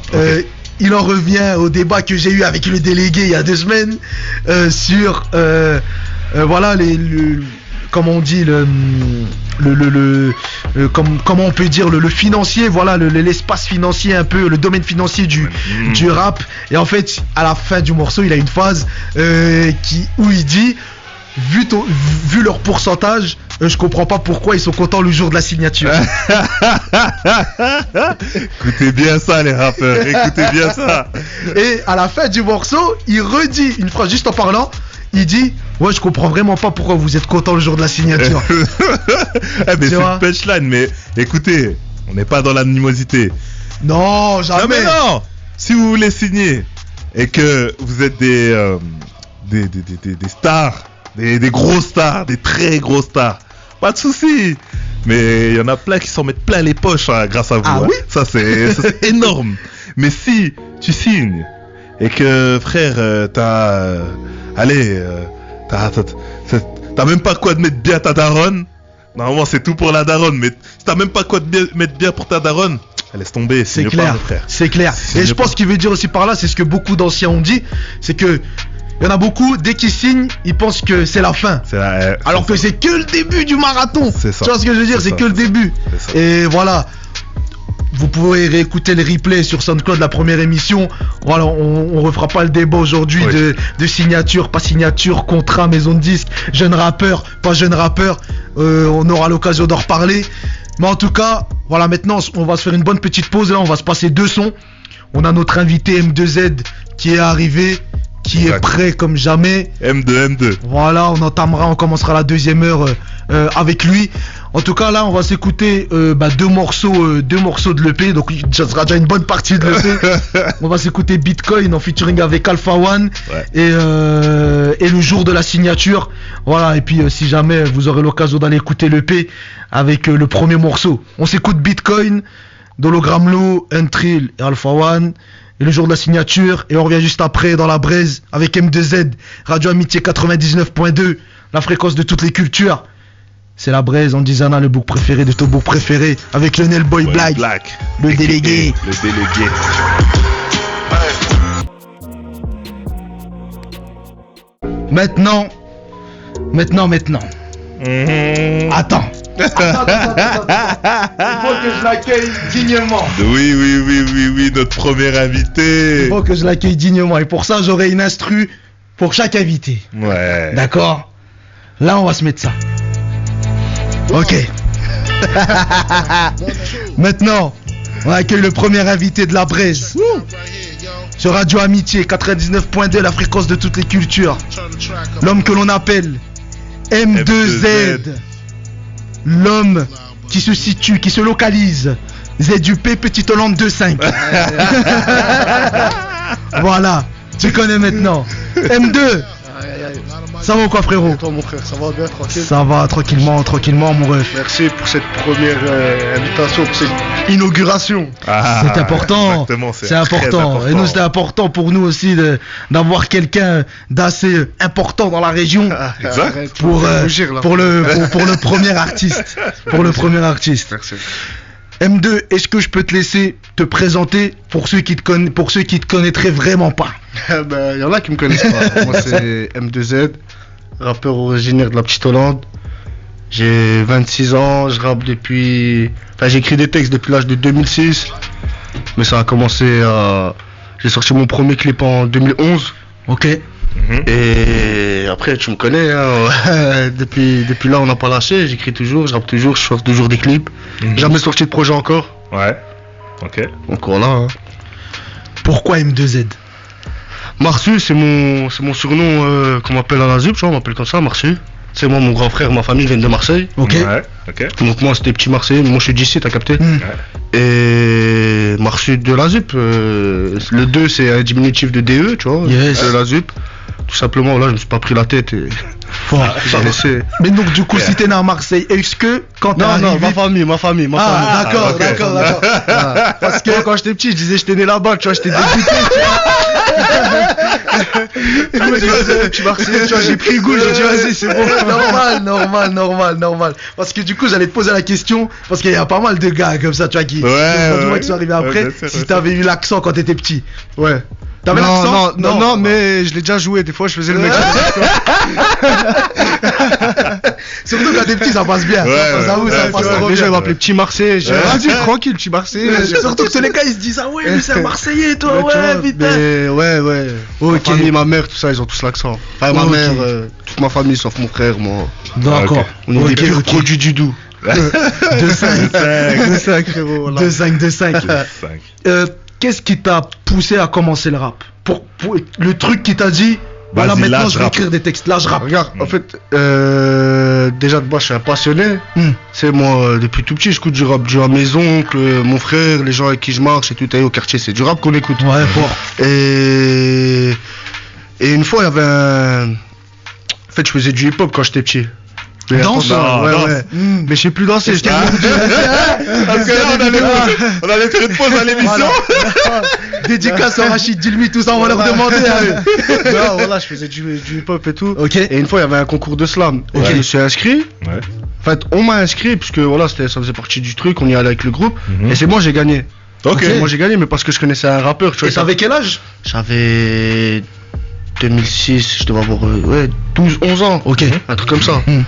il en revient au débat que j'ai eu avec le délégué il y a 2 semaines sur voilà comment on dit comment on peut dire le financier, voilà l'espace financier un peu, le domaine financier du rap. Et en fait, à la fin du morceau, il a une phase où il dit vu leur pourcentage, je comprends pas pourquoi ils sont contents le jour de la signature. Écoutez bien ça les rappeurs, écoutez bien ça. Et à la fin du morceau, il redit une phrase juste en parlant. Il dit ouais, je comprends vraiment pas pourquoi vous êtes content le jour de la signature. Mais c'est une punchline, mais écoutez, on n'est pas dans l'animosité. Non, jamais. Non, mais non. Si vous voulez signer et que vous êtes des stars, des gros stars, des très gros stars, pas de souci. Mais il y en a plein qui s'en mettent plein les poches grâce à vous. Ah oui. Ça c'est énorme. Mais si tu signes et que frère, t'as même pas quoi de mettre bien ta daronne. Normalement c'est tout pour la daronne, mais si t'as même pas quoi de mettre bien pour ta daronne, laisse tomber. C'est clair, frère. C'est clair. Et je pense qu'il veut dire aussi par là, c'est ce que beaucoup d'anciens ont dit, c'est que il y en a beaucoup, dès qu'ils signent, ils pensent que c'est la fin. Alors que c'est que le début du marathon. C'est ça. Tu vois ce que je veux dire? C'est que le début. Et voilà. Vous pouvez réécouter les replays sur SoundCloud, la première émission. Voilà, on refera pas le débat aujourd'hui de signature, pas signature, contrat, maison de disque, jeune rappeur, pas jeune rappeur. On aura l'occasion d'en reparler. Mais en tout cas, voilà, maintenant on va se faire une bonne petite pause. Là, on va se passer 2 sons. On a notre invité M2Z qui est arrivé, qui est prêt comme jamais. M2. Voilà, on commencera la 2e heure avec lui. En tout cas, là, on va s'écouter 2 morceaux de l'EP, donc ça sera déjà une bonne partie de l'EP. On va s'écouter Bitcoin en featuring avec Alpha One et le jour de la signature. Voilà, et puis si jamais vous aurez l'occasion d'aller écouter l'EP avec le premier morceau, on s'écoute Bitcoin, d'Hologram Low, Untrill et Alpha One. Et le jour de la signature, et on revient juste après dans la braise avec M2Z, Radio Amitié 99.2, la fréquence de toutes les cultures. C'est la braise, on dit Zana, le book préféré de ton book préféré, avec Lionel Boy Black, le délégué. Maintenant. Attends. Il faut que je l'accueille dignement. Oui, notre premier invité. Il faut que je l'accueille dignement. Et pour ça, j'aurai une instru pour chaque invité. Ouais. D'accord? Là, on va se mettre ça. Ok. Maintenant, on accueille le premier invité de la braise. Sur Radio Amitié 99.2, la fréquence de toutes les cultures. L'homme que l'on appelle M2Z. L'homme qui se situe, qui se localise. ZUP Petite Hollande 2.5. Voilà, tu connais maintenant. M2. Ça va ou quoi, frérot? Et toi, mon frère, ça va bien, tranquille? Ça va, tranquillement, mon ref. Merci pour cette première invitation, pour cette inauguration. C'est important. C'est important. Et nous, c'était important pour nous aussi d'avoir quelqu'un d'assez important dans la région. Exact. Pour le premier artiste. Merci. M2, est-ce que je peux te laisser te présenter pour ceux qui te connaîtraient vraiment pas? Il y en a qui me connaissent pas. Moi, c'est M2Z, rappeur originaire de la Petite Hollande. J'ai 26 ans, je rappe j'écris des textes depuis l'âge de 2006. Mais ça a commencé j'ai sorti mon premier clip en 2011. Ok. Et après, tu me connais, hein. depuis là, on n'a pas lâché. J'écris toujours, je rappe toujours, je sors toujours des clips. Jamais sorti de projet encore. Ouais. Ok. Donc voilà. Hein. Pourquoi M2Z? Marsu, c'est mon surnom qu'on m'appelle à la ZUP, on m'appelle comme ça, Marsu. Tu sais, moi, mon grand frère, ma famille viennent de Marseille. Ok. Ouais, ok. Donc moi, c'était petit Marseille. Moi, je suis d'ici, t'as capté. Et Marsud de la ZUP. Le 2, c'est un diminutif de DE, tu vois. Yes. De la ZUP. Tout simplement, là, je me suis pas pris la tête et Fort. j'ai laissé. Mais donc, du coup, si t'es né à Marseille, est-ce que quand t'es Non, arrivé... non, ma famille. Ah, d'accord, ok. d'accord. Ah, parce que quand j'étais petit, je disais j'étais né là-bas, tu vois, j'étais dégoûté. Tu vois, je suis Marseillais, tu vois, j'ai pris goût, j'ai dit vas-y, c'est bon. Normal. Parce que du coup, j'allais te poser la question, parce qu'il y a pas mal de gars comme ça, tu vois, qui sont arrivés après. bien sûr, Si t'avais eu l'accent quand t'étais petit. Ouais. T'avais l'accent? Non, mais je l'ai déjà joué, des fois je faisais le mec. Surtout quand t'es petit, ça passe bien. Ça passe trop Les gens bien. m'appelaient Petit Marseillais, je dis vas-y, tranquille, Petit Marseillais. Surtout que tous les gars, ils se disent, ah ouais, mais c'est un Marseillais, toi, Ouais, tu vois, putain. mais ouais. Ma Ok. famille, ma mère, tout ça, ils ont tous l'accent. Enfin, ma Ok. mère, toute ma famille, sauf mon frère, moi. D'accord. On est des purs produits du doux. 2-5, frérot, voilà. 2-5. Qu'est-ce qui t'a poussé à commencer le rap? Pour le truc qui t'a dit, voilà, Vas-y, là, maintenant je je vais rappe. écrire des textes, là je rappe. Regarde, en fait, déjà de base, je suis un passionné. C'est moi, depuis tout petit, j'écoute du rap, à mes oncles, mon frère, les gens avec qui je marche et tout, au quartier, c'est du rap qu'on écoute. Ouais, fort. Et une fois, il y avait un... En fait, je faisais du hip-hop quand j'étais petit. Mais Danse, attention, danse. ouais. Mais je sais plus danser, j'étais... Parce que là, on allait faire une pause à l'émission. Dédicace à Rachid Dilmi, tout ça, on va leur demander à eux. Non, voilà, je faisais du hip-hop et tout. Ok. Et une fois, il y avait un concours de slam. Ok. Je me suis inscrit. Ouais. En fait, on m'a inscrit, puisque voilà, ça faisait partie du truc, on y allait avec le groupe. Mhm. Et c'est moi, j'ai gagné. Ok. Moi, j'ai gagné, mais parce que je connaissais un rappeur, tu vois. Et t'avais quel âge? J'avais 2006, je devais avoir 12, 11 ans. Ok. Un truc comme ça. Mhm.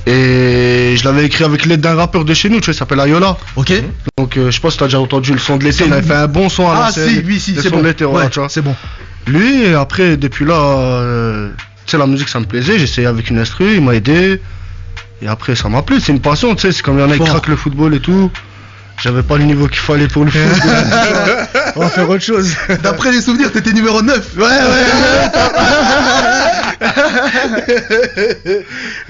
Et je l'avais écrit avec l'aide d'un rappeur de chez nous, tu vois, il s'appelle Ayola. Ok. Donc je pense que t'as déjà entendu le son de l'été, il avait fait un bon son à Ah l'ancienne. si, oui, si, le c'est son bon. de l'été, voilà, Ouais, tu vois. c'est bon. Lui, et après, depuis là, tu sais, la musique ça me plaisait, j'ai essayé avec une instru, il m'a aidé. Et après, ça m'a plu, c'est une passion, tu sais, c'est comme il y en a qui Fort. craquent le football et tout. J'avais pas le niveau qu'il fallait pour le foot. On va faire autre chose. D'après les souvenirs, t'étais numéro 9. Ouais.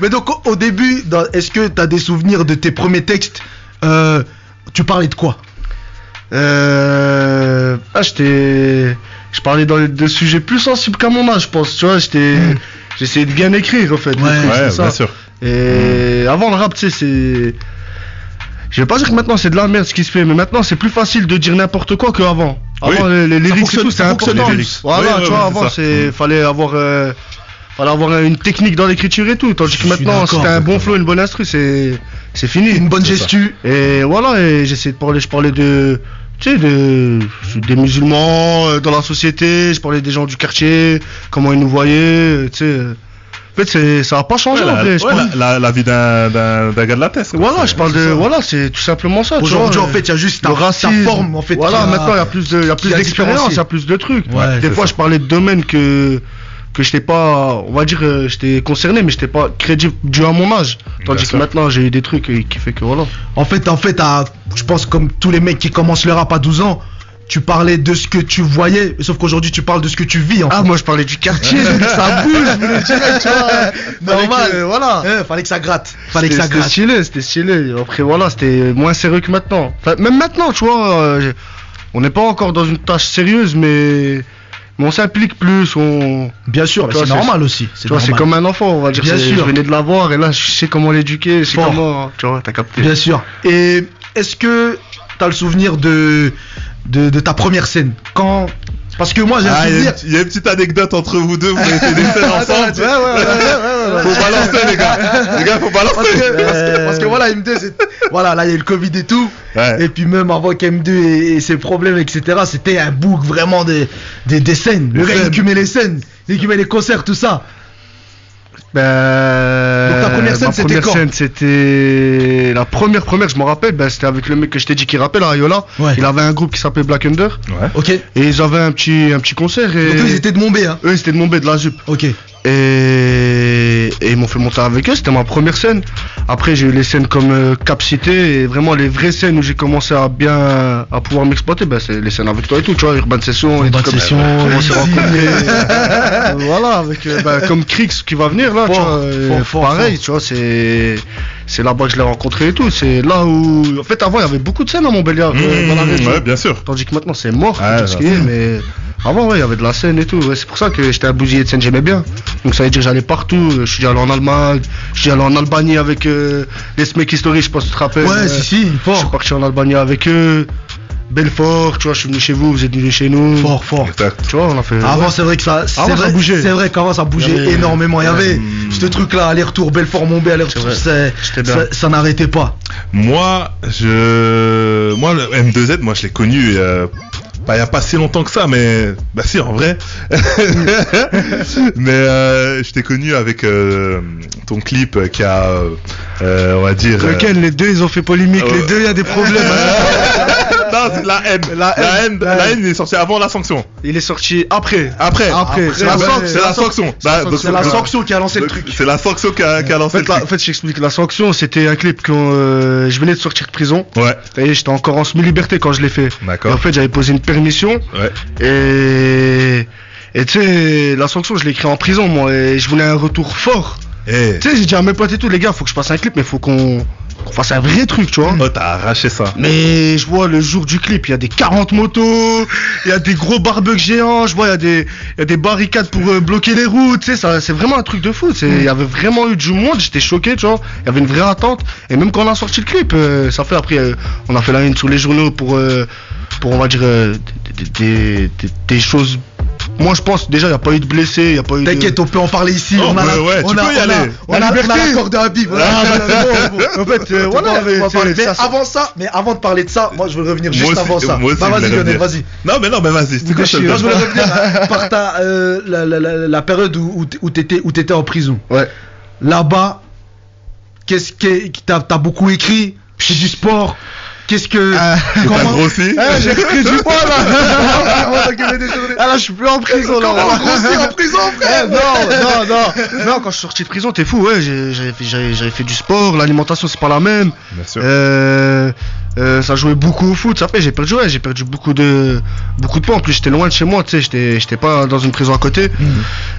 Mais donc au début, est-ce que t'as des souvenirs de tes premiers textes? Tu parlais de quoi? Je parlais de sujets plus sensibles qu'à mon âge, je pense, tu vois, j'essayais de bien écrire, en fait. Ouais, Ouais, ça. bien sûr. Et avant le rap, tu sais, c'est... Je vais pas dire que maintenant c'est de la merde ce qui se fait, mais maintenant c'est plus facile de dire n'importe quoi qu'avant. Avant, Oui. les lyrics et fonctionne- tout, ça c'est fonctionne important. plus. Voilà, Oui, tu oui, vois, oui, avant, c'est ça. fallait avoir une technique dans l'écriture et tout, tandis que Je suis maintenant, si d'accord. t'as un bon flow, une bonne instru, c'est fini. Une bonne C'est gestu. Et voilà, et j'essayais de parler, je parlais de, tu sais, des musulmans dans la société, je parlais des gens du quartier, comment ils nous voyaient, tu sais. En fait, ça a pas changé, en vrai. La vie d'un gars de la tête. quoi. Voilà, je parle de, ça. voilà, c'est tout simplement ça. tu Aujourd'hui, vois, en fait, il y a juste le ta racisme. forme, en fait. Voilà, qui a- maintenant, il y a plus qui a d'expérience, différencié. il y a plus de trucs. Ouais, Des c'est fois, ça. je parlais de domaines que j'étais pas, on va dire, j'étais concerné, mais j'étais pas crédible dû à mon âge. Tandis que sûr. maintenant, j'ai eu des trucs qui fait que voilà. En fait, je pense comme tous les mecs qui commencent le rap à 12 ans, tu parlais de ce que tu voyais, sauf qu'aujourd'hui tu parles de ce que tu vis. En fait. Ah, moi, je parlais du quartier, je voulais que ça bouge, je voulais direct, tu vois. Normal. Voilà. Fallait que ça gratte. Fallait que ça C'était gratte. c'était stylé. Après, voilà, c'était moins sérieux que maintenant. Enfin, même maintenant, tu vois, on n'est pas encore dans une tâche sérieuse, mais on s'implique plus, Bien sûr, Tu c'est vois, normal aussi. tu vois, c'est normal. comme un enfant, on va dire. Bien sûr. Je venais de l'avoir et là, je sais comment l'éduquer, je sais Fort. comment, tu vois, t'as capté. Bien sûr. Et est-ce que t'as le souvenir de ta première scène? Parce que moi j'ai un Ah, souvenir. il y a une petite anecdote entre vous deux, vous avez fait des scènes ensemble. Faut balancer, les gars. Les gars, faut Parce balancer. que voilà, M2, voilà, là il y a eu le Covid et tout. Ouais. Et puis même avant qu'M2 et ses problèmes, etc., c'était un book vraiment des scènes. Le Des gars il scènes. écumait les scènes, il écumait les concerts, tout ça. Donc ta première scène, c'était quand? C'était la première, je me rappelle, c'était avec le mec que je t'ai dit qui rappelle, Ayola. Ouais. Il avait un groupe qui s'appelait Black Under Ouais. Ok. et ils avaient un petit concert et Donc eux ils étaient de Montbé, hein. eux ils étaient de Montbé de la ZUP. Ok. Et ils m'ont fait monter avec eux, c'était ma première scène. Après j'ai eu les scènes comme Cap Cité, et vraiment les vraies scènes où j'ai commencé à pouvoir m'exploiter, c'est les scènes avec toi et tout, tu vois, Urban Session, Urban Session, on s'est rencontrés. Voilà, avec comme Crix qui va venir là, pareil, tu vois, c'est là-bas que je l'ai rencontré et tout. C'est là où, en fait, avant il y avait beaucoup de scènes à Montbéliard, dans la région. Ouais, bien sûr. Tandis que maintenant c'est mort, tout ce qui est, mais avant ouais, il y avait de la scène et tout. Ouais, c'est pour ça que j'étais abusé de scène, j'aimais bien. Donc ça veut dire que j'allais partout. Je suis déjà allé en Allemagne, je suis allé en Albanie avec les Smek History, je sais pas si tu te rappelles. Ouais, si, fort. Je suis parti en Albanie avec eux. Belfort, tu vois, je suis venu chez vous êtes venus chez nous. Fort. Exact. Tu vois, on a fait. Avant, c'est vrai que ça bougeait. C'est vrai qu'avant, ça bougeait énormément. Il y avait ce truc-là, aller-retour, Belfort-Montbé, aller-retour, ça n'arrêtait pas. Moi, le M2Z, moi, je l'ai connu il n'y a pas si longtemps que ça, mais si, en vrai. Mais je t'ai connu avec ton clip qui a, on va dire. Lequel les deux, ils ont fait polémique. Les deux, il y a des problèmes. Non, c'est la haine. La haine, il est sorti avant la sanction. Il est sorti après. C'est la sanction. C'est la sanction qui a lancé le truc. C'est la sanction qui a lancé le truc. En fait, j'explique. La sanction, c'était un clip que je venais de sortir de prison. Ouais. Et j'étais encore en semi-liberté quand je l'ai fait. D'accord. Et en fait, j'avais posé une permission. Ouais. Et tu sais, la sanction, je l'ai écrit en prison, moi. Et je voulais un retour fort. Tu sais, j'ai dit à mes potes et tout, les gars, faut que je fasse un clip, mais faut qu'on fasse un vrai truc, tu vois. Oh, t'as arraché ça. Mais je vois le jour du clip, il y a des 40 motos, il y a des gros barbecues géants, je vois il y a des barricades pour bloquer les routes, tu sais, ça c'est vraiment un truc de fou. Il y avait vraiment eu du monde, j'étais choqué, tu vois. Il y avait une vraie attente. Et même quand on a sorti le clip, ça fait après, on a fait la une sur les journaux pour on va dire des choses. Moi je pense déjà il n'y a pas eu de blessés, il n'y a pas eu T'inquiète, on peut en parler ici. On a l'accordé à Bib. En fait, voilà, mais avant de parler de ça, moi je veux revenir juste avant ça. Vas-y Lionel, vas-y. Non mais vas-y. Je voulais revenir par la période où t'étais en prison. Ouais. Là-bas, qu'est-ce que t'as beaucoup écrit? C'est du sport. Qu'est-ce que. T'as grossi? J'ai repris du poids là! Ah là, je suis plus en prison là! Comment grossir en prison, frère? Non, quand je suis sorti de prison, t'es fou, ouais, j'avais fait du sport, l'alimentation c'est pas la même. Bien sûr. Ça jouait beaucoup au foot, ça fait, j'ai perdu beaucoup de poids. En plus, j'étais loin de chez moi, tu sais, j'étais pas dans une prison à côté.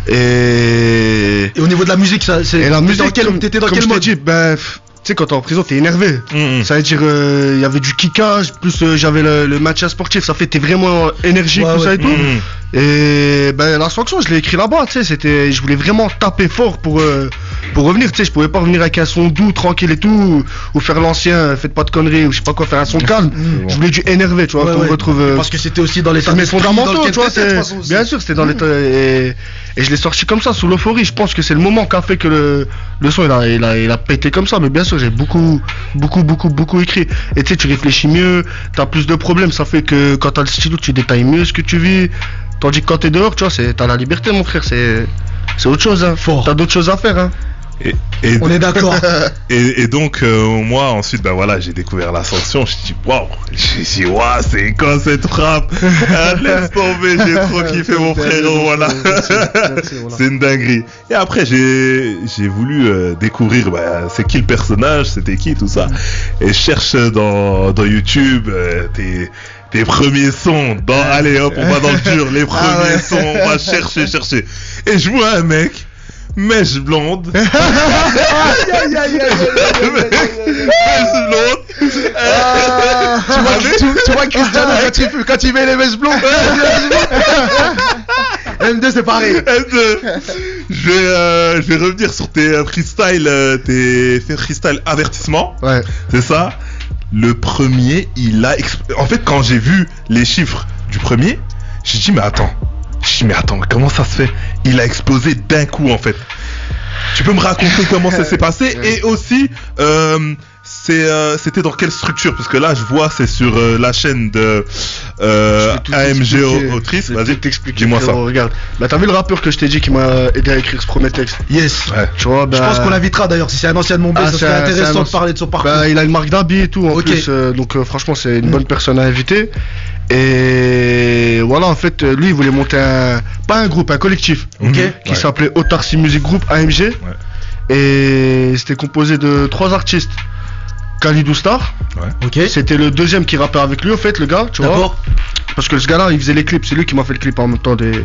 Et au niveau de la musique, c'est. Et la musique, t'étais dans quel mode? Tu sais, quand t'es en prison, t'es énervé. Ça veut dire, il y avait du kickage, plus j'avais le match sportif, ça fait, t'es vraiment énergique, tout ça et tout. Et la sanction, je l'ai écrit là-bas, tu sais, je voulais vraiment taper fort pour revenir, tu sais, je pouvais pas revenir avec un son doux, tranquille et tout, ou faire l'ancien, faites pas de conneries, ou je sais pas quoi, faire un son calme. Je voulais du énervé, tu vois, qu'on retrouve. Parce que c'était aussi dans l'état mes fondamentaux, tu vois, bien sûr, c'était dans l'état, et je l'ai sorti comme ça, sous l'euphorie. Je pense que c'est le moment qui a fait que le son il a pété comme ça, mais bien sûr, j'ai beaucoup écrit. Et tu sais, tu réfléchis mieux, t'as plus de problèmes, ça fait que quand t'as le stylo, tu détailles mieux ce que tu vis. Tandis que quand t'es dehors, tu vois, t'as la liberté, mon frère, c'est autre chose, hein. Fort. T'as d'autres choses à faire, hein. On est d'accord. Et donc moi ensuite j'ai découvert la sanction. Je dis waouh, c'est quoi cette frappe? Laisse tomber, j'ai trop kiffé mon frérot, voilà. C'est une dinguerie. Et après j'ai voulu découvrir c'est qui le personnage, c'était qui, tout ça. Et je cherche dans YouTube tes premiers sons allez hop, on va dans le dur, les premiers sons, on va chercher. Et je vois un mec mèche blonde. Mèche blonde. Tu vois Cristiano quand il met les mèches blondes. M2 c'est pareil. M2. Je vais revenir sur tes freestyle avertissement. Ouais. C'est ça. Le premier, en fait, quand j'ai vu les chiffres du premier, j'ai dit mais attends, comment ça se fait? Il a explosé d'un coup en fait. Tu peux me raconter comment ça s'est passé? Et aussi, c'était dans quelle structure? Parce que là, je vois, c'est sur la chaîne de AMG Autrice. Vas-y, dis-moi ça. Regarde, t'as vu le rappeur que je t'ai dit qui m'a aidé à écrire ce premier texte? Yes. Ouais. Tu vois, je pense qu'on l'invitera d'ailleurs. Si c'est un ancien de mon ça serait intéressant de parler de son parcours. Il a une marque d'habits et tout en plus. Donc franchement, c'est une bonne personne à inviter. Et voilà, en fait, lui, il voulait monter pas un groupe, un collectif. Qui s'appelait Autarcie Music Group, AMG. Et c'était composé de 3 artistes. Khalidou Star. C'était le deuxième qui rappait avec lui, en fait, le gars, tu vois. Parce que ce gars-là, il faisait les clips, c'est lui qui m'a fait le clip en même temps des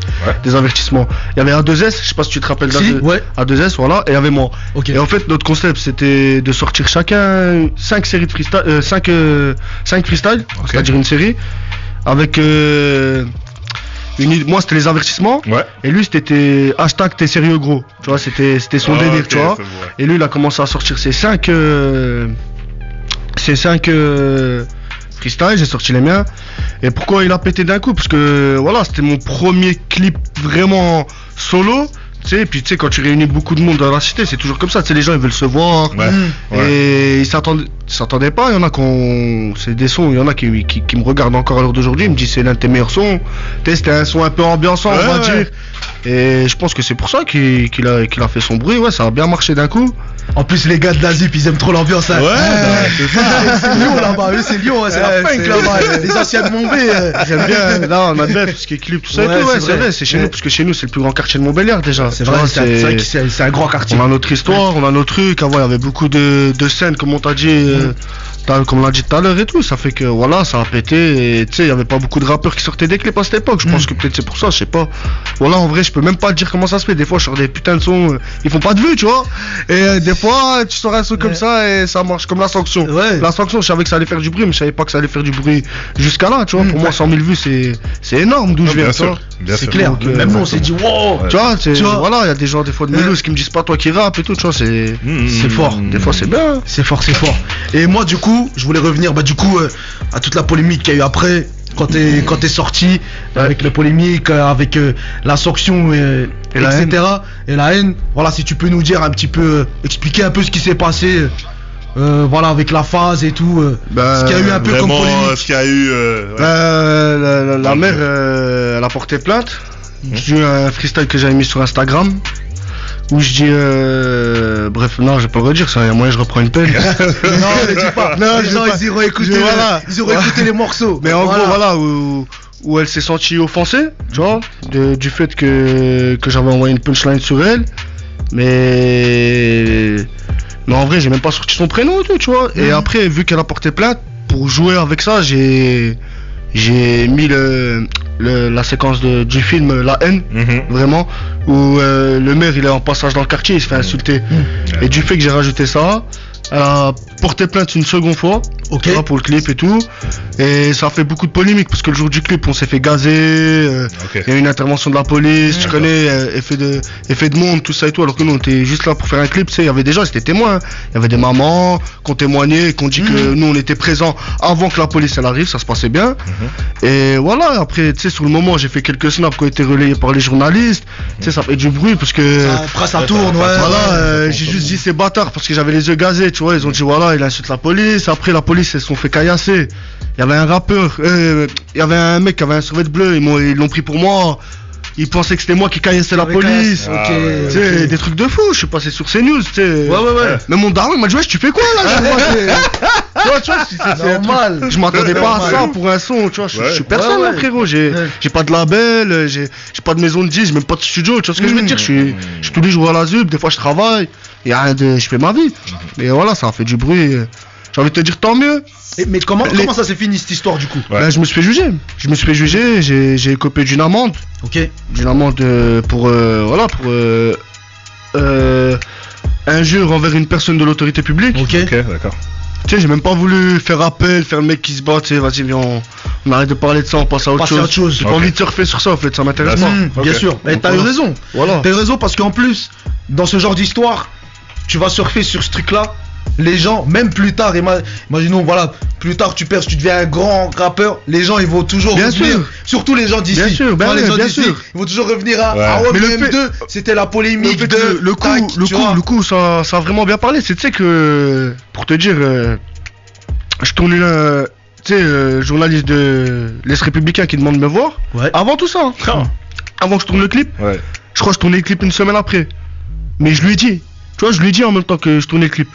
avertissements. Il y avait A2S, je sais pas si tu te rappelles A2S, voilà, et il y avait moi. Et en fait, notre concept, c'était de sortir chacun 5 séries de freestyle, 5 freestyles, c'est-à-dire une série, avec moi c'était les avertissements, et lui c'était hashtag t'es sérieux gros, tu vois, c'était son délire, tu vois. Et lui il a commencé à sortir ces 5 freestyle, j'ai sorti les miens. Et pourquoi il a pété d'un coup? Parce que voilà, c'était mon premier clip vraiment solo. Tu sais, et puis tu sais, quand tu réunis beaucoup de monde dans la cité, c'est toujours comme ça. Tu sais, les gens ils veulent se voir. Et ils s'attendaient pas. Il y en a c'est des sons, il y en a qui me regardent encore à l'heure d'aujourd'hui. Ils me disent c'est l'un de tes meilleurs sons. Tu sais, c'était un son un peu ambiançant, on va dire. Et je pense que c'est pour ça qu'il a fait son bruit. Ouais, ça a bien marché d'un coup. En plus, les gars de la ZIP, ils aiment trop l'ambiance. Hein. C'est ça. C'est Lyon là-bas, eux c'est Lyon, c'est la funk là-bas. Les anciens de Montbéliard. J'aime bien. Là, on a bien tout ce qui est clip, tout ça et tout. Ouais, c'est vrai, c'est chez nous, parce que chez nous, c'est le plus grand quartier de Montbéliard déjà. C'est vrai, c'est un grand quartier. On a notre histoire, on a nos trucs. Avant, il y avait beaucoup de scènes, comme on t'a dit. Comme on l'a dit tout à l'heure et tout, ça fait que voilà, ça a pété. Et tu sais, il y avait pas beaucoup de rappeurs qui sortaient des clips à cette époque. Je pense que peut-être c'est pour ça, je sais pas. Voilà, en vrai, je peux même pas te dire comment ça se fait. Des fois, je sors des putains de sons, ils font pas de vues, tu vois. Et des fois, tu sors un son comme ça et ça marche, comme la sanction. La sanction, je savais que ça allait faire du bruit, mais je savais pas que ça allait faire du bruit jusqu'à là, tu vois. Pour moi, 100 000 vues, c'est énorme d'où je viens, tu vois. C'est clair. Même nous, on s'est dit, wow. Tu vois, voilà, il y a des gens, des fois de Mulhouse qui me disent pas toi qui rappe et tout, tu vois, c'est fort. Des fois, c'est bien. C'est fort. Et moi, du coup, je voulais revenir à toute la polémique qu'il y a eu après quand t'es sorti, avec la polémique, avec la sanction etc. Et la haine. Voilà, si tu peux nous dire un petit peu, expliquer un peu ce qui s'est passé, voilà, avec la phase et tout, ce qu'il y a eu un peu comme polémique. Ce qu'il y a eu. La mère, elle a porté plainte. J'ai eu un freestyle que j'avais mis sur Instagram. Où je dis bref, non, je vais pas le redire, ça, il y a moyen je reprends une peine. Non, ne dis pas. Non, les gens ils auraient écouté les morceaux. Mais en gros, voilà, où elle s'est sentie offensée, tu vois, du fait que j'avais envoyé une punchline sur elle. Mais en vrai, j'ai même pas sorti son prénom et tout, tu vois. Et après, vu qu'elle a porté plainte, pour jouer avec ça, j'ai mis la séquence du film La haine, vraiment, où le maire il est en passage dans le quartier, il se fait insulter. Et du fait que j'ai rajouté ça, elle a porté plainte une seconde fois, pour le clip et tout. Et ça a fait beaucoup de polémiques parce que le jour du clip on s'est fait gazer, il y a eu une intervention de la police, tu connais, effet de monde, tout ça et tout, alors que nous on était juste là pour faire un clip, tu sais, il y avait des gens, c'était témoins, il y avait des mamans qui ont témoigné, qui ont dit que nous on était présents avant que la police elle arrive, ça se passait bien. Et voilà, après tu sais, sur le moment j'ai fait quelques snaps qui ont été relayés par les journalistes, tu sais, ça fait du bruit parce que après ça tourne, voilà, j'ai juste dit ces bâtards parce que j'avais les yeux gazés, tu vois, ils ont dit voilà, il insulte la police. Après la police, ils se sont fait caillasser. Il y avait un rappeur, il y avait un mec qui avait un survêt bleu, ils l'ont pris pour moi. Ils pensaient que c'était moi qui caillassais la police. Tu sais, des trucs de fou, je suis passé sur CNews, tu sais. Ouais. Mais mon daron, il m'a dit wesh, tu fais quoi là? Tu vois, c'est normal. Je m'attendais pas à ça pour un son, tu vois. Je suis personne, là, frérot. J'ai pas de label, j'ai pas de maison de disque, j'ai même pas de studio, tu vois ce que je veux dire. Je suis tous les jours à la ZUP, des fois je travaille, je fais ma vie. Et voilà, ça a fait du bruit. J'ai envie de te dire tant mieux. Mais comment ça s'est fini cette histoire du coup? Je me suis fait juger. J'ai écopé d'une amende. D'une amende pour injure envers une personne de l'autorité publique. Ok, d'accord. Tu sais, j'ai même pas voulu faire appel, faire le mec qui se bat, tu sais, vas-y, viens, on arrête de parler de ça, on passe à autre chose. J'ai pas envie de surfer sur ça, en fait, ça m'intéresse pas. Bien sûr, mais t'as eu raison. Voilà. T'as eu raison parce qu'en plus, dans ce genre d'histoire, tu vas surfer sur ce truc-là. Les gens, même plus tard, imaginons, voilà, plus tard tu perds, tu deviens un grand rappeur, les gens ils vont toujours revenir, surtout les gens d'ici. Bien sûr, les gens d'ici, ils vont toujours revenir à mais le M2, c'était la polémique le coup, ça a vraiment bien parlé. C'est, tu sais que, pour te dire, je tournais là, tu sais, journaliste de l'Est républicain qui demande de me voir. Avant tout ça, avant que je tourne le clip, je crois que je tournais le clip une semaine après. Mais je lui ai dit, tu vois, en même temps que je tournais le clip.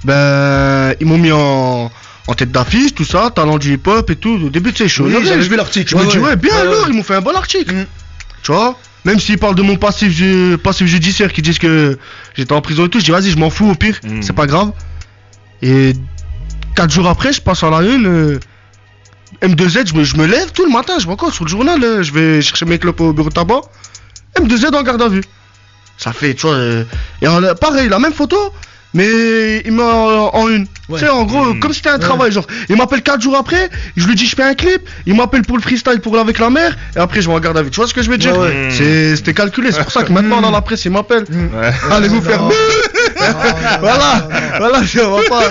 Ils m'ont mis en en tête d'affiche, tout ça, talent du hip-hop et tout. Au début, tu sais, je suis Oui, j'avais vu l'article. Je me dis, ouais, bien alors, ils m'ont fait un bon article. Tu vois, même s'ils parlent de mon passif judiciaire, qui disent que j'étais en prison et tout, je dis, vas-y, je m'en fous, au pire, c'est pas grave. Et 4 jours après, je passe à la une. M2Z, je me lève tout le matin, je vois encore sur le journal, je vais chercher mes clopes au bureau de tabac. M2Z en garde à vue. Ça fait, tu vois, et pareil, la même photo, mais il met en une. Tu sais, en gros, comme si c'était un travail, genre, il m'appelle 4 jours après, je lui dis je fais un clip, il m'appelle pour le freestyle pour avec la mer, et après je vais en garde à vue. Tu vois ce que je veux dire? C'était calculé, c'est pour ça que maintenant dans la presse il m'appelle. Allez vous faire. Voilà, on va pas.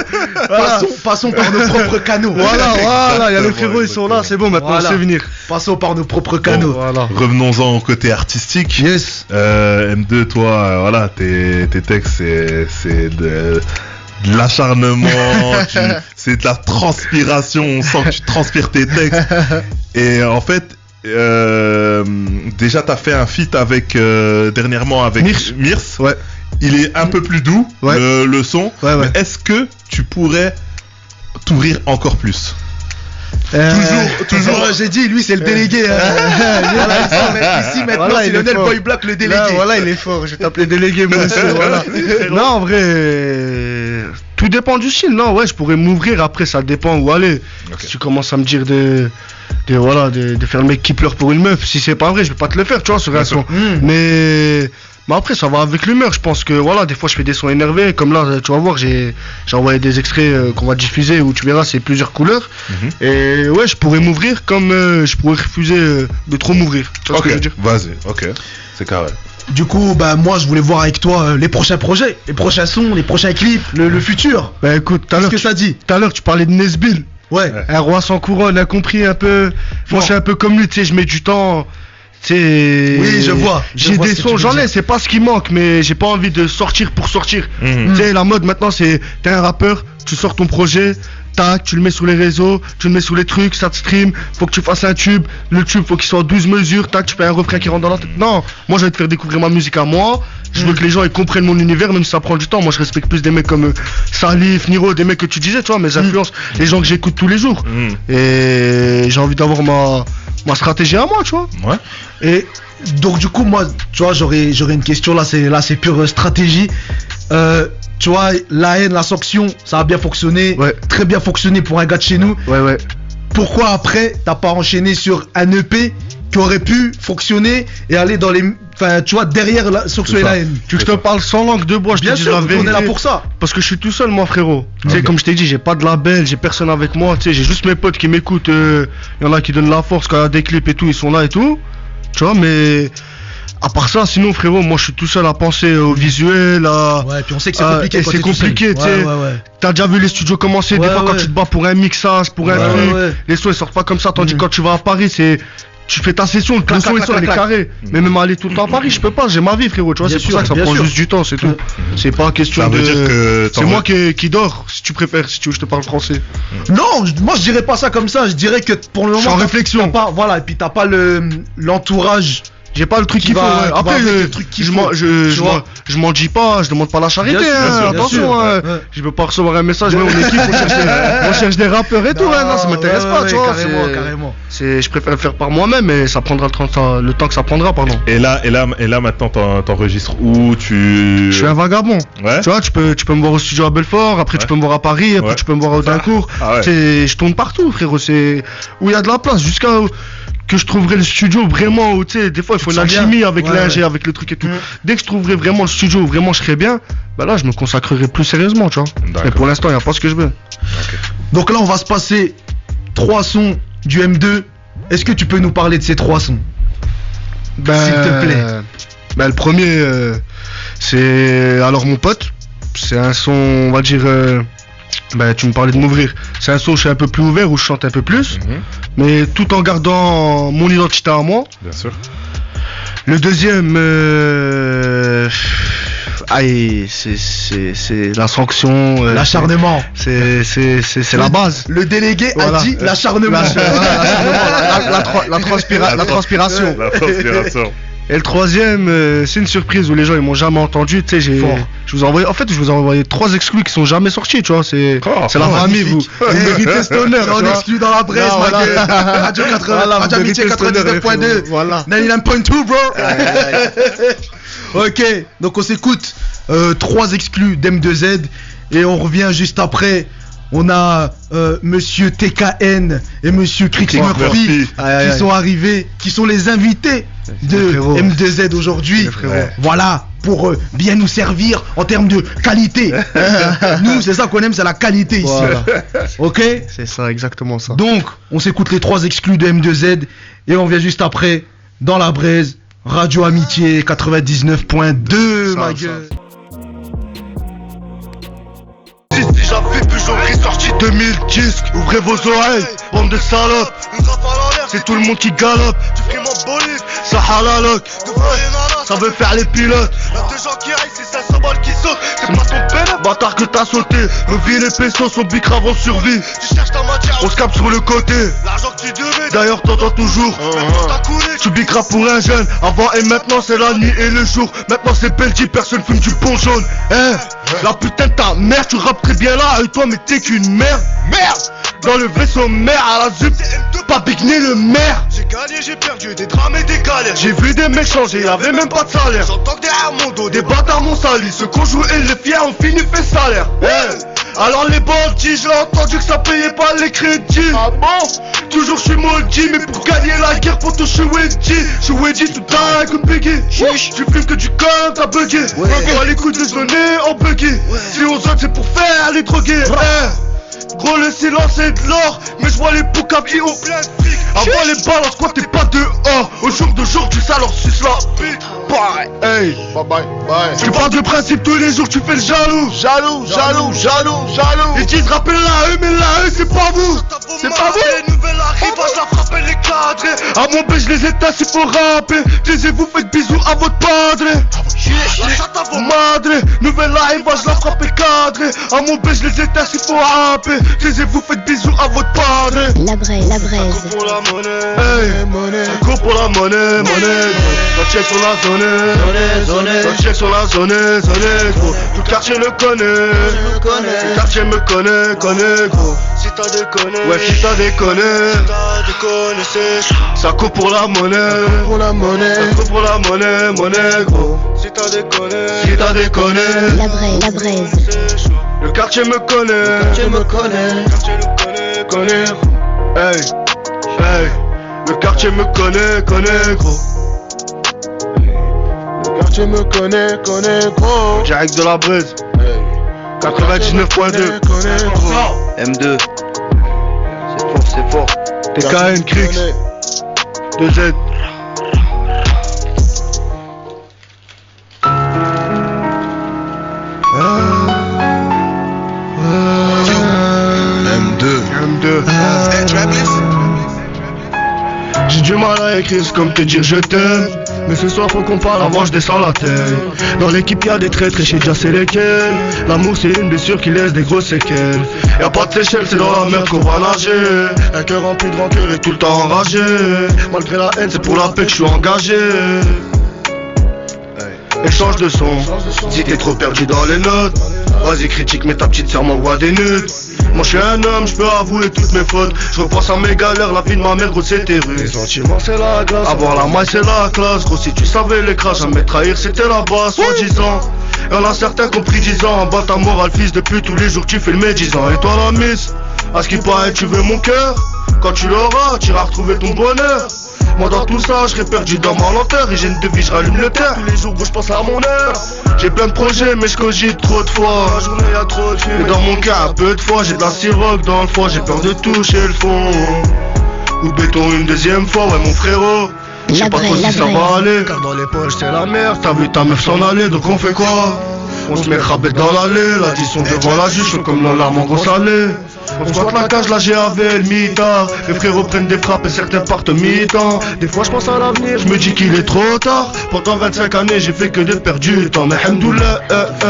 Passons par nos propres canaux. Voilà, il y a les frérots, ils sont là, c'est bon, maintenant on sait venir. Passons par nos propres canaux. Voilà. Revenons-en au côté artistique. Yes. M2, toi, voilà, tes textes, c'est de l'acharnement, c'est de la transpiration, on sent que tu transpires tes textes. Et en fait, déjà t'as fait un feat avec dernièrement avec Mirs. Ouais. Il est un peu plus doux, le son. Ouais. Mais est-ce que tu pourrais t'ouvrir encore plus? Toujours, j'ai dit, lui c'est le délégué. Ici maintenant, c'est Lionel Boy Black le délégué. Là, voilà, il est fort, je vais t'appeler délégué moi aussi. Voilà. Non, en vrai, tout dépend du style. Non, ouais, je pourrais m'ouvrir, après ça dépend où aller. Si tu commences à me dire de faire le mec qui pleure pour une meuf, si c'est pas vrai, je vais pas te le faire, tu vois, sur un son. Mais après ça va avec l'humeur, je pense que voilà, des fois je fais des sons énervés, comme là tu vas voir, j'ai envoyé des extraits qu'on va diffuser où tu verras c'est plusieurs couleurs. Et ouais, je pourrais m'ouvrir comme je pourrais refuser de trop m'ouvrir. Tu vois ce que je veux dire? Vas-y, ok, c'est carré. Du coup, moi je voulais voir avec toi les prochains projets, les prochains sons, les prochains clips, le futur. Bah écoute, qu'est-ce que ça dit? Tout à l'heure tu parlais de Nesbill. Ouais. Un roi sans couronne, incompris un peu. Moi je suis un peu comme lui, tu sais, je mets du temps. Oui, je vois. J'ai des sons, j'en ai, c'est pas ce qui manque, mais j'ai pas envie de sortir pour sortir. Tu sais, la mode maintenant, c'est t'es un rappeur, tu sors ton projet, tac, tu le mets sur les réseaux, tu le mets sur les trucs, ça te stream, faut que tu fasses un tube, le tube faut qu'il soit 12 mesures, tac, tu fais un refrain qui rentre dans la tête. Non, moi je vais te faire découvrir ma musique à moi, je veux que les gens ils comprennent mon univers, même si ça prend du temps. Moi je respecte plus des mecs comme Salif, Niro, des mecs que tu disais, tu vois, mes influences, les gens que j'écoute tous les jours. Et j'ai envie d'avoir ma stratégie à moi, tu vois. Ouais. Et donc du coup moi, tu vois, j'aurais une question là, c'est pure stratégie. Tu vois, la haine, la sanction, ça a bien fonctionné, très bien fonctionné pour un gars de chez nous. Ouais. Pourquoi après t'as pas enchaîné sur un EP qui aurait pu fonctionner et aller dans les, enfin tu vois, derrière la sanction et la haine? Tu veux que je te parle sans langue de bois, je te dis la vérité. On est là pour ça. Parce que je suis tout seul moi frérot. Tu sais, comme je t'ai dit, j'ai pas de label, j'ai personne avec moi, tu sais, j'ai juste mes potes qui m'écoutent, y en a qui donnent la force quand il y a des clips et tout, ils sont là et tout. Tu vois, mais à part ça, sinon frérot, moi je suis tout seul à penser au visuel, Ouais, puis on sait que c'est compliqué. C'est compliqué, tu sais. T'as déjà vu les studios commencer, des fois quand tu te bats pour un mixage, pour un truc, les sons ils sortent pas comme ça, tandis que quand tu vas à Paris, tu fais ta session, le son il est carré. Mais même aller tout le temps à Paris, je peux pas, j'ai ma vie frérot, tu vois, c'est pour ça que ça prend juste du temps, c'est tout. C'est pas question de. Dire que c'est moi qui dors, si tu préfères, si tu veux je te parle français. Non, moi je dirais pas ça comme ça, je dirais que pour le moment. En réflexion. Voilà, et puis t'as pas l'entourage. J'ai pas le truc qu'il faut. Après, je m'en dis pas, je demande pas la charité. Attention, je peux pas recevoir un message, mais on équipe, on cherche des rappeurs et tout. Non, ça m'intéresse pas, tu vois. Carrément. Je préfère le faire par moi-même, et ça prendra le temps que ça prendra, pardon. Et là, maintenant, t'enregistres où tu. Je suis un vagabond. Ouais. Tu vois, tu peux me voir au studio à Belfort, après tu peux me voir à Paris, après tu peux me voir à Audincourt. Je tourne partout, frérot. C'est où il y a de la place, jusqu'à que je trouverai le studio vraiment où, tu sais, des fois il faut une alchimie avec l'ingé, avec le truc et tout. Dès que je trouverai vraiment le studio où vraiment je serai bien, bah là je me consacrerai plus sérieusement, tu vois. Mais pour l'instant il n'y a pas ce que je veux. Donc là on va se passer 3 sons du M2. Est-ce que tu peux nous parler de ces 3 sons, s'il te plaît? Le premier c'est Alors mon pote. C'est un son, on va dire, tu me parlais de m'ouvrir. C'est un son où je suis un peu plus ouvert, où je chante un peu plus, mais tout en gardant mon identité à moi. Bien sûr. Le deuxième, c'est la sanction, l'acharnement. C'est la base. Le délégué a dit l'acharnement. La transpiration. La transpiration. Et le troisième, c'est une surprise où les gens ils m'ont jamais entendu. Tu sais, je vous ai envoyé, en fait, je vous ai envoyé 3 exclus qui sont jamais sortis, tu vois. C'est la famille, vous méritez cet honneur. On exclut dans la presse, ma gueule. Radio 80, Radio Amitié 99.2. Voilà. 99.2, bro. Ok, donc on s'écoute 3 exclus d'M2Z et on revient juste après. On a Monsieur TKN et Monsieur Crix Murphy qui sont arrivés, qui sont les invités de M2Z aujourd'hui. Voilà, pour bien nous servir en termes de qualité. Nous, c'est ça qu'on aime, c'est la qualité ici. Voilà. Ok ? C'est ça, exactement ça. Donc, on s'écoute les 3 exclus de M2Z et on vient juste après dans la braise, Radio Amitié 99.2, ma gueule. Déjà fait plus j'aurais sorti 2000 disques. Ouvrez vos oreilles, bande de salopes. C'est tout le monde qui galope. Tu ferais mon bolide, ça halaloc. Ça veut faire les pilotes. Y'a des gens qui raillent, c'est 500 balles qui sautent. C'est pas ton père, bâtard que t'as sauté. Nos vies, les pesos sont bicraves en survie. Tu cherches ta matière, on se capte sur le côté. L'argent que tu devais, d'ailleurs t'entends toujours. Tu bicraves pour un jeune. Avant et maintenant c'est la nuit et le jour. Maintenant c'est Belgique, personne fume du pont jaune. La putain de ta mère, tu rappes très bien là. Et toi mais t'es qu'une merde. Merde. Dans le vaisseau mère à la zup, pas bigné le maire. J'ai gagné, j'ai perdu, des drames et des galères. J'ai vu des mecs changer, y'avait même pas de salaire. J'entends que derrière mon dos, des bâtards m'ont sali. Ceux qu'on joue et les fiers ont fini fait salaire. Alors les bandits, j'ai entendu que ça payait pas les crédits. Ah bon? Toujours je suis maudit, mais pour gagner la guerre, pour tout je suis Weddy tout time comme Biggie. Tu fumes que du com, t'as bugué. On va les coups de zoner en buggy. Si on zone c'est pour faire les drogués. Gros le silence est de l'or, mais je vois les poucavis au plein de fric. Avant les balances, quoi t'es pas dehors. Au jour d'aujourd'hui, ça leur suce la bite. Bye, hey, bye. Tu parles de principe tous les jours, tu fais le jaloux. Jaloux. Ils disent rappelle la E, mais la E c'est pas vous. C'est pas vous. Les nouvelles arrivent, je la frappe les cadres. À mon B, je les éteins, il faut rapper. Taisez-vous, faites bisous à votre padre. La chatte à vos madres. Nouvelle arrive, je la frappe les cadres. À mon B, je les éteins, il faut rapper. Taisez-vous, faites bisous à votre padre. La braise. Ça court pour la monnaie. Ça court pour la monnaie. Ça check sur la zone. Ça check sur la zone. Gros. Tout le quartier le connaît. Le quartier me connaît gros. Si t'as déconné. Ouais, si t'as déconné. C'est chaud. Ça court pour la monnaie. Ça court pour la monnaie gros. Si t'as déconné. La braise. Le quartier me connaît. Hey. Le quartier me connaît gros. Le quartier me connaît gros. Direct de la braise. 99.2. M2. C'est fort. TKN, Crix. 2Z. J'ai du mal à écrire, c'est comme te dire je t'aime. Mais ce soir faut qu'on parle, avant je descends la tête. Dans l'équipe y'a des traîtres et je sais déjà c'est lesquels. L'amour c'est une blessure qui laisse des grosses séquelles. Y'a pas de Seychelles, c'est dans la merde qu'on va nager. Un cœur rempli de rancœur et tout le temps enragé. Malgré la haine c'est pour la paix que je suis engagé. Et change de son, si t'es trop perdu dans les notes. Vas-y critique mais ta petite sœur m'envoie des nudes. Moi je suis un homme, je peux avouer toutes mes fautes. Je repense à mes galères, la vie de ma mère gros c'était rude. Les sentiments c'est la glace, avoir la maille c'est la classe. Gros si tu savais les crashs, jamais trahir c'était la base. Soi-disant, y'en a certains qui ont pris 10 ans. En bas ta morale fils, depuis tous les jours tu fais le médisant. Et toi la miss, à ce qui paraît tu veux mon cœur. Quand tu l'auras, tu iras retrouver ton bonheur. Moi dans tout ça, je serai perdu dans ma lenteur. Et j'ai une devise, je rallume le terre. Tous les jours où je pense à mon heure. J'ai plein de projets mais je cogite trop de fois. La journée y'a trop de films. Et dans mon cas, un peu de fois, j'ai de la siroc dans le foie. J'ai peur de toucher le fond. Ou béton une deuxième fois, ouais mon frérot. Je sais pas trop si ça va aller. Car dans les poches c'est la merde. T'as vu ta meuf s'en aller, donc on fait quoi? On se met rabais dans l'allée. L'addition devant la juge, comme l'alarme en gros salé. On squatte la cage, la GAV, le mitard. Les frérots prennent des frappes et certains partent mi-temps. Des fois je pense à l'avenir, je me dis qu'il est trop tard. Pendant 25 années j'ai fait que de perdre du temps. Mais hamdoullah,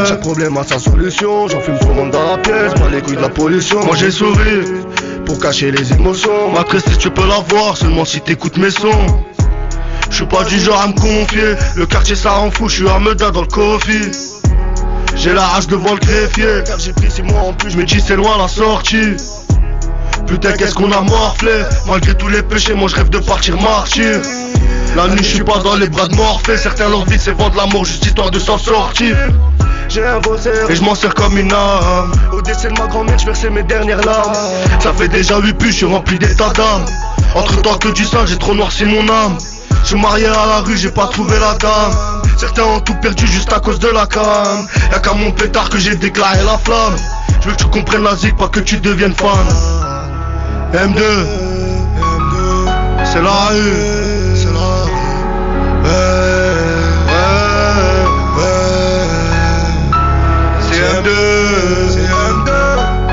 chaque problème a sa solution. J'en fume tout le monde dans la pièce, pas les couilles de la pollution. Moi j'ai souri pour cacher les émotions. Ma tristesse tu peux la voir seulement si t'écoutes mes sons. Je suis pas du genre à me confier. Le quartier ça rend fou, je suis un meudin dans le coffee. J'ai la rage devant le greffier. Car j'ai pris 6 mois en plus, je me dis c'est loin la sortie. Putain qu'est-ce qu'on a morflé. Malgré tous les péchés, moi je rêve de partir martyr. La nuit je suis pas dans les bras de Morphée. Certains leur vie c'est vendre l'amour juste histoire de s'en sortir. J'ai un beau cerf et je m'en sers comme une âme. Au décès de ma grand-mère je versais mes dernières larmes. Ça fait déjà 8 pus, je suis rempli d'état d'âme. Entre temps que du sang j'ai trop noirci mon âme. Je suis marié à la rue, j'ai pas trouvé la dame. Certains ont tout perdu juste à cause de la cam. Y'a qu'à mon pétard que j'ai déclaré la flamme. Je veux que tu comprennes la zik, pas que tu deviennes fan. M2, c'est la rue, c'est la rue. C'est M2,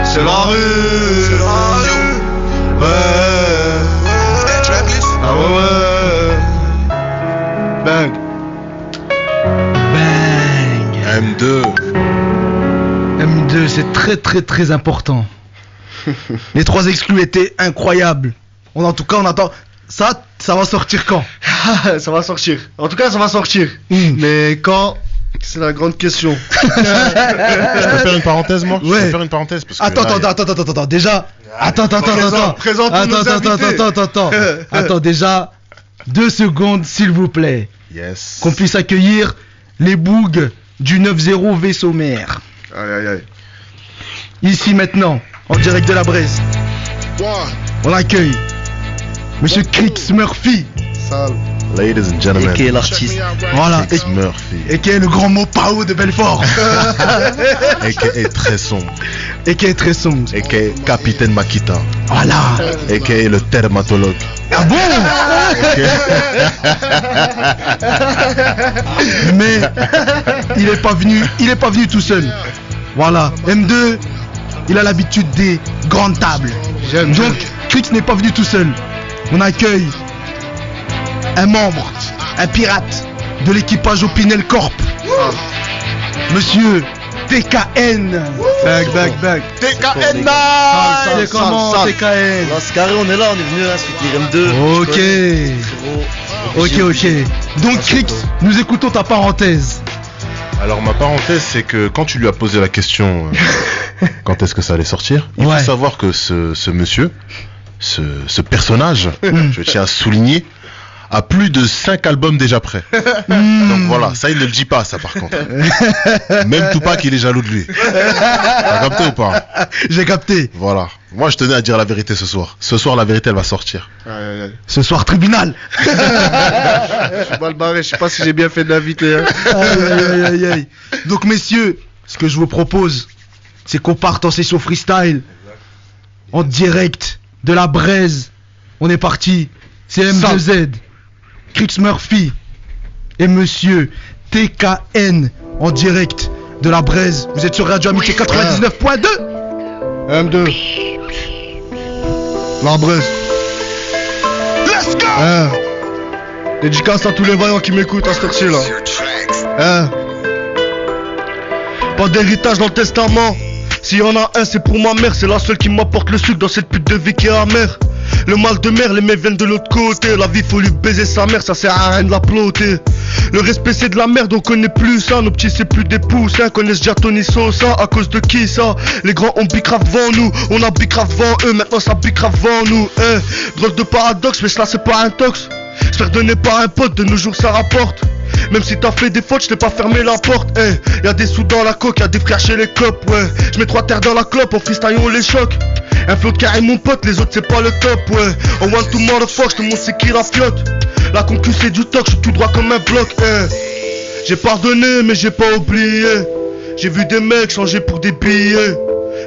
c'est la rue, c'est la rue. Ah ouais. Bang. Bang. M2, c'est très très très important. Les 3 exclus étaient incroyables. En tout cas, on attend. Ça va sortir quand? Ça va sortir. En tout cas, ça va sortir. Mais quand? C'est la grande question. Je peux faire une parenthèse, moi? Ouais. Je peux faire une parenthèse parce que Attends. Déjà. Attends. Attends, déjà. 2 secondes, s'il vous plaît. Yes. Qu'on puisse accueillir les bougs du 9-0 vaisseau mère. Aïe. Ici maintenant, en direct de la Bresse. On accueille Monsieur Crix Murphy. Sale. Ladies and gentlemen. Et qui est l'artiste. Voilà. Crix Murphy. Et qui est le grand mot Pao de Belfort. Et qui est très sombre. Et qui est très sombre. Et qui est Capitaine Makita. Voilà. Et qui est le dermatologue. Ah bon? Mais il est pas venu tout seul. Voilà. M2, il a l'habitude des grandes tables. Donc, Crix n'est pas venu tout seul. On accueille un membre, un pirate de l'équipage Opinel Corp. Monsieur TKN. Back. TKN. C'est comment TKN? Là, c'est carré, on est là, on est venu soutenir M2. Ok. Donc Crix, nous écoutons ta parenthèse. Alors ma parenthèse, c'est que quand tu lui as posé la question quand est-ce que ça allait sortir, il faut savoir que ce monsieur, ce personnage, je tiens à souligner, a plus de 5 albums déjà prêts. Donc voilà, ça il ne le dit pas ça par contre. Même Tupac il est jaloux de lui. T'as capté ou pas? J'ai capté. Voilà. Moi je tenais à dire la vérité ce soir. Ce soir la vérité elle va sortir. Aïe. Ce soir tribunal. Je suis mal barré, je sais pas si j'ai bien fait de l'inviter. Hein. Aïe. Donc messieurs, ce que je vous propose, c'est qu'on parte en session freestyle. En direct de la Braise. On est parti. C'est M2Z. Crix Murphy et Monsieur TKN en direct de la Braise. Vous êtes sur Radio Amitié 99.2. M2. La Braise. Let's go. Dédicace à tous les vaillants qui m'écoutent à cette heure-ci là. Pas d'héritage dans le testament. S'il y en a un, c'est pour ma mère. C'est la seule qui m'apporte le sucre dans cette pute de vie qui est amère. Le mal de mer, les mecs viennent de l'autre côté. La vie faut lui baiser sa mère, ça sert à rien de la ploter. Le respect c'est de la merde, on connaît plus ça. Nos petits c'est plus des poussins, connaissent déjà Tony Sosa. À cause de qui ça? Les grands ont bicrave devant nous. On a bicrave devant eux, maintenant ça bicrave devant nous. Drôle de paradoxe, mais cela c'est pas un tox. Se faire donner par un pote, de nos jours ça rapporte. Même si t'as fait des fautes, je t'ai pas fermé la porte. Y'a des sous dans la coque, y'a des frères chez les copes. Ouais, je mets 3 terres dans la clope, en freestyle on les choque. Un flot de carré mon pote, les autres c'est pas le top. Ouais, on want to motherfuck, je te montre c'est qui la fiotte. La concu c'est du toc, je suis tout droit comme un bloc. J'ai pardonné mais j'ai pas oublié. J'ai vu des mecs changer pour des billets.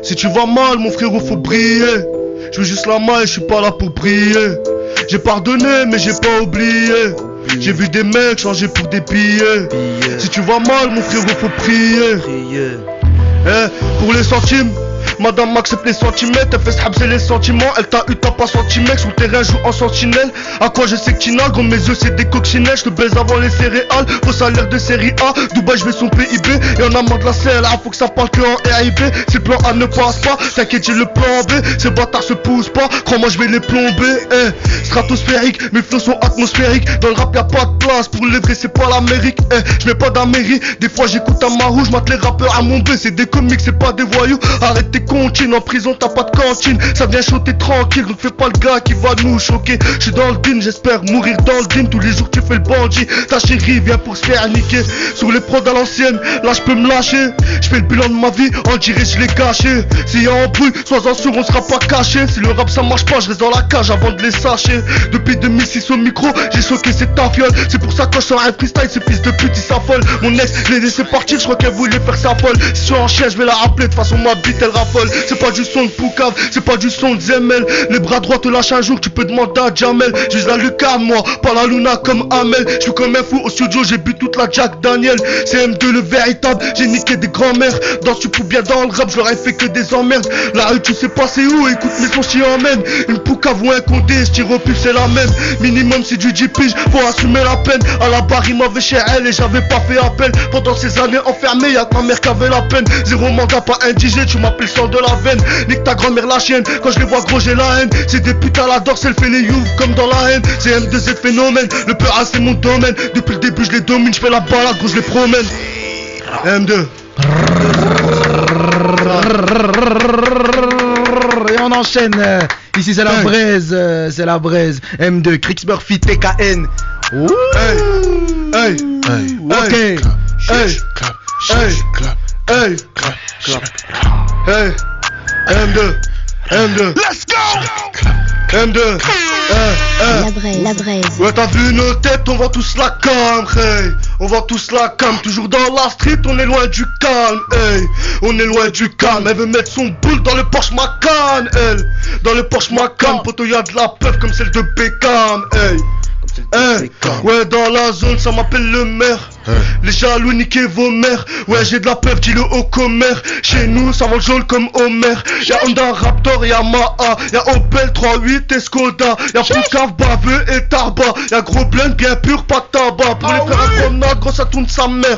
Si tu vas mal mon frérot faut briller. Je veux juste la maille, je suis pas là pour briller. J'ai pardonné mais j'ai pas oublié. J'ai vu des mecs changer pour des billets. Si tu vas mal mon frérot faut prier. Pour les centimes, Madame accepte les centimètres, elle fait s'habser les sentiments. Elle t'a eu, t'as pas senti mec, sur le terrain joue en sentinelle. À quoi je sais que tu nages, gros mes yeux c'est des coccinelles. Je te baise avant les céréales, faux salaire de série A. Dubaï je vais son PIB, y'en a marre de la CLA. Faut que ça parle que en RIB. Si le plan A ne passe pas, t'inquiète j'ai le plan B. Ces bâtards se poussent pas, crois-moi je vais les plomber. Stratosphérique, mes flots sont atmosphériques. Dans le rap y'a pas de place, pour les vrais c'est pas l'Amérique. Je mets pas d'Amérique, des fois j'écoute un marou. J'mate les rappeurs à mon B, c'est des comiques, c'est pas des voyous. Arrête tes comptines, en prison t'as pas de cantine. Ça vient choter tranquille, donc fais pas le gars qui va nous choquer. J'suis dans le din, j'espère mourir dans le din. Tous les jours tu fais le bandit, ta chérie vient pour se faire niquer. Sur les prods à l'ancienne, là j'peux me lâcher. J'fais le bilan de ma vie, on dirait je l'ai gâché. S'il y a un bruit, sois-en sûr on sera pas caché. Si le rap ça marche pas, je reste dans la cage avant de les sacher. Depuis 2006 au micro, j'ai choqué cette tafiole. C'est pour ça que quand je sors un freestyle, ces fils de pute ils s'affolent. Mon ex, je l'ai laissé partir, je crois qu'elle voulait faire sa folle. Si je suis en chien, je vais la rappeler, de toute façon ma bite elle raffole. C'est pas du son de Poucave, c'est pas du son de Zemel. Les bras droits te lâchent un jour, tu peux demander à Jamel. J'use la lucarne moi, pas la Luna comme Amel. Je suis comme un fou au studio, j'ai bu toute la Jack Daniel. C'est M2 le véritable, j'ai niqué des grands-mères. Danse tu pouvais bien dans le rap, je leur ai fait que des emmerdes. La rue tu sais pas c'est où, écoute mes sons j'y emmène. Une Poucave ou un Condé, je tire au pif c'est la même. Minimum c'est du 10 piges, faut assumer la peine. À la barre il m'avait chez elle et j'avais pas fait appel. Pendant ces années enfermées, y'a que ma mère qui avait la peine. Zéro mandat, pas indigé, tu m'appelles sang de la veine. Nique ta grand-mère la chienne, quand je les vois gros j'ai la haine. C'est des putes à la dorse, elle fait les youves comme dans la haine. C'est M2Z phénomène, le peur c'est mon domaine. Depuis le début je les domine, je fais la balade, gros je les promène. M2. Et on enchaîne. Ici c'est la braise, c'est la braise. M2, Crix Murphy, TKN. Ouh. Hey. Ok. Hey. Hey. Hey. M2. Let's go. M2. La braise. Ouais t'as vu nos têtes, on vend tous la cam, hey. On vend tous la cam, toujours dans la street, on est loin du calme, hey. On est loin du calme, elle veut mettre son boule dans le Porsche Macan, elle. Dans le Porsche Macan, poto y'a de la peuf comme celle de Beckham, hey. Ouais dans la zone ça m'appelle le maire. Les jaloux niquez vos mères. Ouais j'ai de la peur, dis-le au commère. Chez nous ça vend jaune comme Homer. Y'a Honda Raptor, y'a Maha, y'a Opel 38 et Skoda. Y'a Poucave, Baveux et Tarba. Y'a gros blend bien pur, pas de tabac. Pour les frères à Grenade, gros ça tourne sa mère.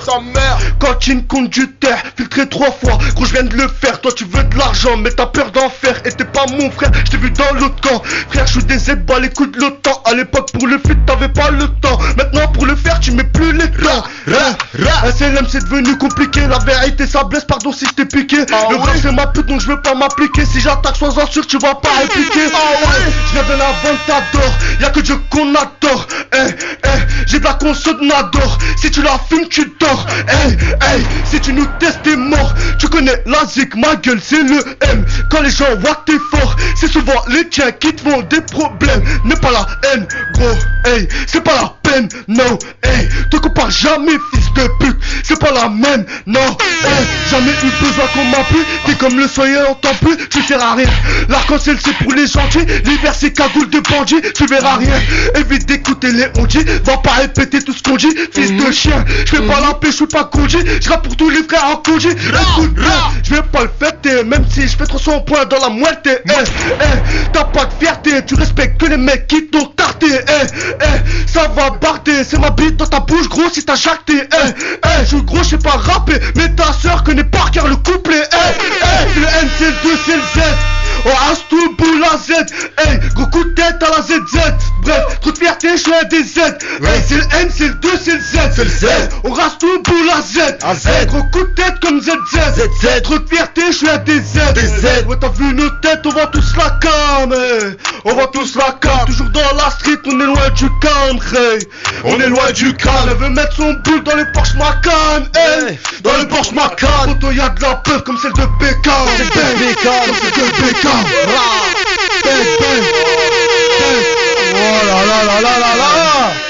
Cantine conducteur, filtré 3 fois. Gros je viens de le faire, toi tu veux de l'argent mais t'as peur d'en faire. Et t'es pas mon frère, je t'ai vu dans l'autre camp. Frère je suis des Z, bas les coups de l'OTAN. À l'époque pour le feat t'avais pas le temps. Maintenant pour le faire tu mets plus les temps. SLM c'est devenu compliqué, la vérité ça blesse, pardon si je t'ai piqué. Le grave c'est ma pute donc je veux pas m'appliquer. Si j'attaque sois-en sûr tu vas pas répliquer. Je viens de la vente t'adore, y'a que Dieu qu'on adore. J'ai de la console n'adore. Si tu la fumes tu dors. Si tu nous testes t'es mort. Tu connais la zik, ma gueule c'est le M. Quand les gens voient que t'es fort, c'est souvent les tiens qui te font des problèmes. N'est pas la haine gros, c'est pas la peine, no, te compare jamais fils de pute, c'est pas la même, non, jamais eu besoin qu'on m'appuie, t'es comme le soleil on t'en plus, tu sers à rien, l'arc-en-ciel c'est pour les gentils, l'hiver c'est cagoule de bandit, tu verras rien, évite d'écouter les ondits, va pas répéter tout ce qu'on dit, fils de chien, je fais pas la paix, je suis pas conduit, je rappe pour tous les frères en conduit, écoute bien, je vais pas le fêter, même si je fais 300 points dans la moitié, t'as pas de fierté, tu respectes que les mecs qui t'ont tarté, ça va barder, c'est ma bite dans ta bouche gros si t'as jacté, je suis gros je sais pas rapper, mais ta soeur connaît par cœur le couplet, c'est le N, c'est le 2, c'est le Z. On rase tout le bout la Z. Gros coup de tête à la ZZ. Bref, trop de fierté, je suis un des Z. C'est le N, c'est le 2, c'est le Z. On rase tout le bout la Z. Gros coup de tête comme ZZ. Trop de fierté, je suis un des Z. Ouais, t'as vu nos têtes, on va tous la cam. On va tous la cam. Toujours dans la street, on est loin du calme. On est loin du calme. Elle veut mettre son boule dans le Porsche Macan. Dans le Porsche Macan. Photo, y'a de la peur comme celle de Beckham. C'est de Beckham. Oh là là là là là là.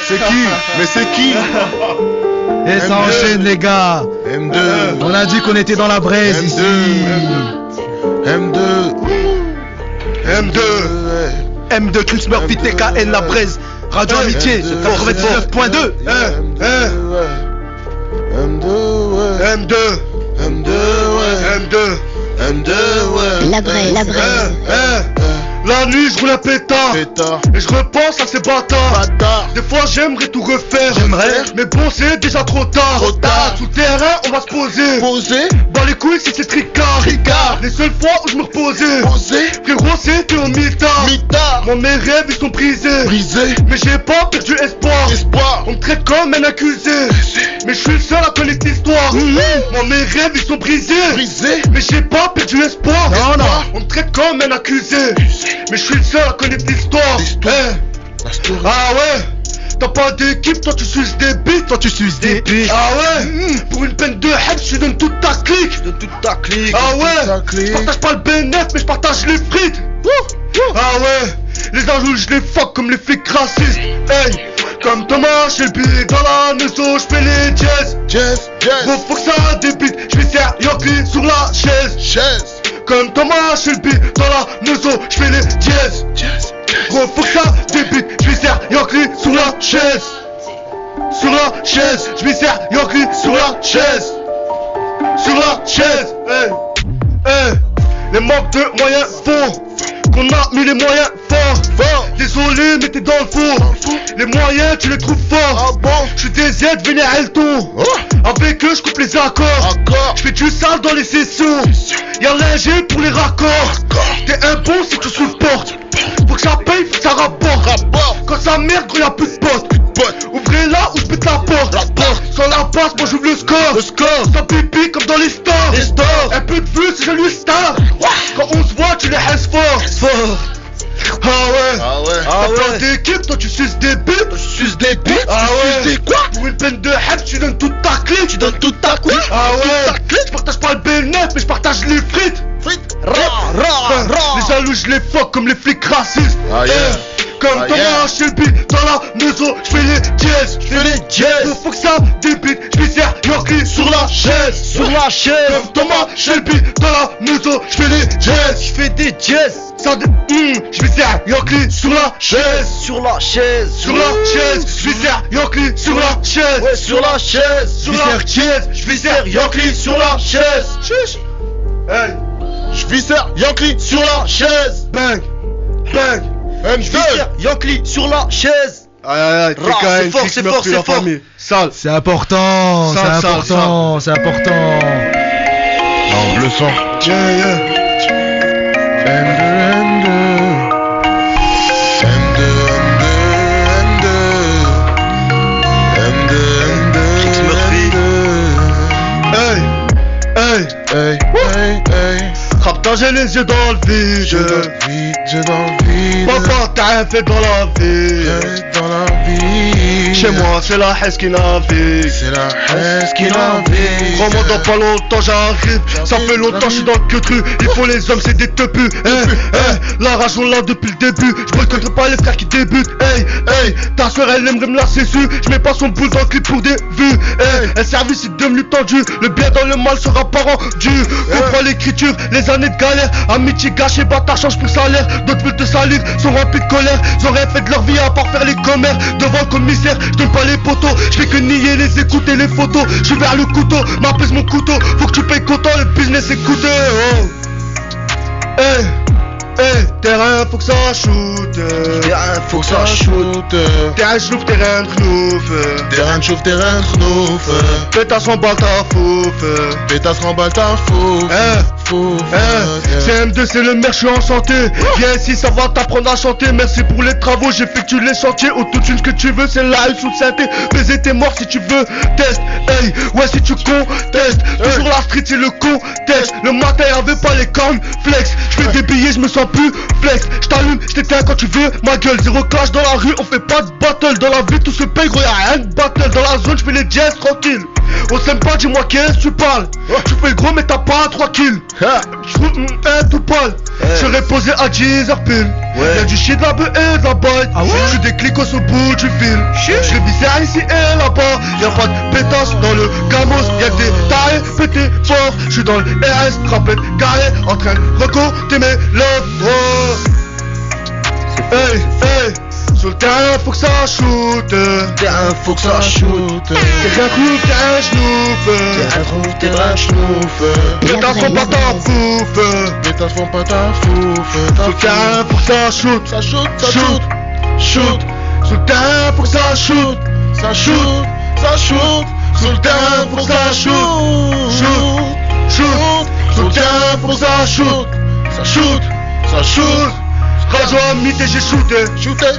C'est qui? Mais c'est qui? Et ça enchaîne les gars. M2. On a dit qu'on était dans la braise ici. M2 Crix Murphy TKN la braise. Radio Amitié 99.2. M2 M2, ouais. La vraie. La nuit je roule un pétard. Et je repense à ces bâtards. Des fois j'aimerais tout refaire. Mais bon c'est déjà trop tard. Sous le terrain on va se poser. Dans les couilles si c'est tricard. Les seules fois où je me reposais. Frérot c'était au mitard. Moi mes rêves ils sont brisés. Mais j'ai pas perdu espoir. On me traite comme un accusé. Mais je suis le seul à connaître l'histoire. Moi mes rêves ils sont brisés. Mais j'ai pas perdu espoir. On me traite comme un accusé. Mais je suis le seul à connaître l'histoire. Ah ouais. T'as pas d'équipe, toi tu suces des bites. Ah ouais. Pour une peine de haine, je donne toute ta clique. Ah ouais. Je partage pas le bénéfice, mais je partage les frites. Ah ouais. Les injures je les fuck comme les flics racistes. Hey. Comme Thomas Shelby dans la maison, j'fais les jazz. Gros faut que ça débite, j'fais Yankee sur la chaise. Comme Thomas Shelby dans la maison, j'fais les jazz. Gros faut que ça débite, j'fais Yankee sur la chaise. J'fais Yankee sur la chaise. Hey. Les manques de moyens font qu'on a mis les moyens forts. Désolé mais t'es dans le four. Les moyens tu les trouves forts. J'suis des Z, vénère Elton. Avec eux j'coupe les accords. J'fais du sale dans les sessions. Y'a l'ingé pour les raccords. T'es un bon si tu supportes. Faut que ça paye, faut que ça rapporte. Quand ça merde, gros y'a plus de potes. Ouvrez-la ou j'pète la porte. Sans la passe, moi j'ouvre le score. Sans pipi comme dans les stores. Un peu de vue si je lui star. Quand on se voit, tu les haisses fort. Ah ouais. T'as pas d'équipe, toi tu suces des bites. Ah ouais. Pour une peine de haine, tu donnes toute ta clique. Ah ouais. Je partage pas le bénéfice, mais je partage les frites. Les jaloux je les fuck comme les flics racistes. Comme Thomas Shelby dans la maison, j'fais les jazz. Faut que ça débite, j'fais Yankee sur la chaise. Comme Thomas Shelby dans la maison, j'fais les jazz. J'fais des jazz. J'fais Yankee sur la chaise. J'fais Yankee sur la chaise. Ouais, sur la chaise. J'fais Yankee sur la chaise. Hey. J'visser Yankee sur la chaise. Bang. J'visser Yankee sur la chaise. Aïe, c'est fort. Sale. C'est important. Non, le sang. Rapta j'ai les yeux dans le vide. Papa t'as rien fait dans la vie. Chez moi c'est la haine qui navigue. Crois-moi dans pas longtemps j'arrive. Ça fait longtemps je suis dans le queutru. Il faut les hommes c'est des teupus. La rage on l'a depuis le début. Je boycotterai pas les frères qui débutent. Ta soeur elle aimerait me la cessu. Je mets pas son boule dans le clip pour des vues. Un service est devenu tendu. Le bien dans le mal sera pas rendu. Comprends l'écriture, les années de galère. Amitié gâchée, bâtard change pour salaire. D'autres veulent te salir, sont remplis de colère. Ils auraient fait de leur vie à part faire les commères. Devant le commissaire, je donne pas les poteaux. Je fais que nier les écoutes et les photos. Je suis vers le couteau, m'apaise mon couteau. Faut que tu payes content, le business est coûteux. Terrain faut que ça shoot. Terrain schnouf, terrain khnouf. Pétasse remballe ta fouf. C'est M2, c'est le maire, je suis en santé. Viens ici, ça va t'apprendre à chanter. Merci pour les travaux, j'effectue les chantiers. Autotune, ce que tu veux, c'est live sous synthé. Baiser tes morts si tu veux, test. Ouais, si tu contestes. Toujours la street, c'est le contexte. Le matin, y'avait pas les cornes flex. J'fais des billets, j'me sens plus flex. J't'allume, j't'éteins quand tu veux, ma gueule. Zéro clash dans la rue, on fait pas de battle. Dans la vie, tout se paye, gros, y'a rien de battle. Dans la zone, j'fais les jazz tranquille. On s'aime pas, dis-moi qu'est-ce que tu parles. Tu fais le gros, mais t'as pas 3 kills. Tout pâle. J'serais posé à 10h pile. Y'a du shit, de la beuh et de la baille. J'suis des clicos au bout du fil. J'fais viscère ici et là-bas. Y'a pas de pétasse dans le gamos. Y'a que des tailles pétés fort. J'suis dans le RS, trapette carré. En train de recompter mes love. Sur le terrain faut que ça shoot. Terrain faut que ça shoot. Terrain coupe, terrain schnouf. Terrain trouve, terrain schnouf. Pétas font pas ta fouf. Pétas font pas ta fouf. Sur le terrain faut que ça shoot. Ça shoot, ça shoot, shoot. Sur le terrain faut que ça shoot. Ça shoot, ça shoot. Sur le terrain faut que ça shoot. Shoot. Sur le terrain faut que ça shoot. Ça shoot, ça shoot. Radio Amité, j'ai shooté. Shooté.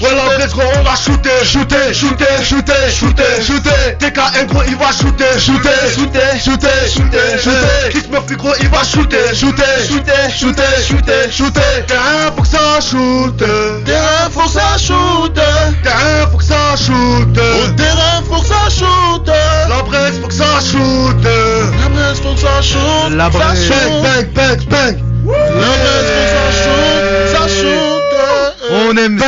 Ouais, la Bresse, gros, on va shooter. Shooter. TKN, gros, il va shooter. Shooter. Chris Murphy, gros, il va shooter. Shooter. Terrain, faut que ça shoot. Terrain, faut que ça shoot. Terrain, faut que ça shoot. Au terrain, faut que ça shoot. La Bresse, faut que ça shoot. La Bresse, faut que ça shoot. La Bresse. Bang. Ça shoot. On aime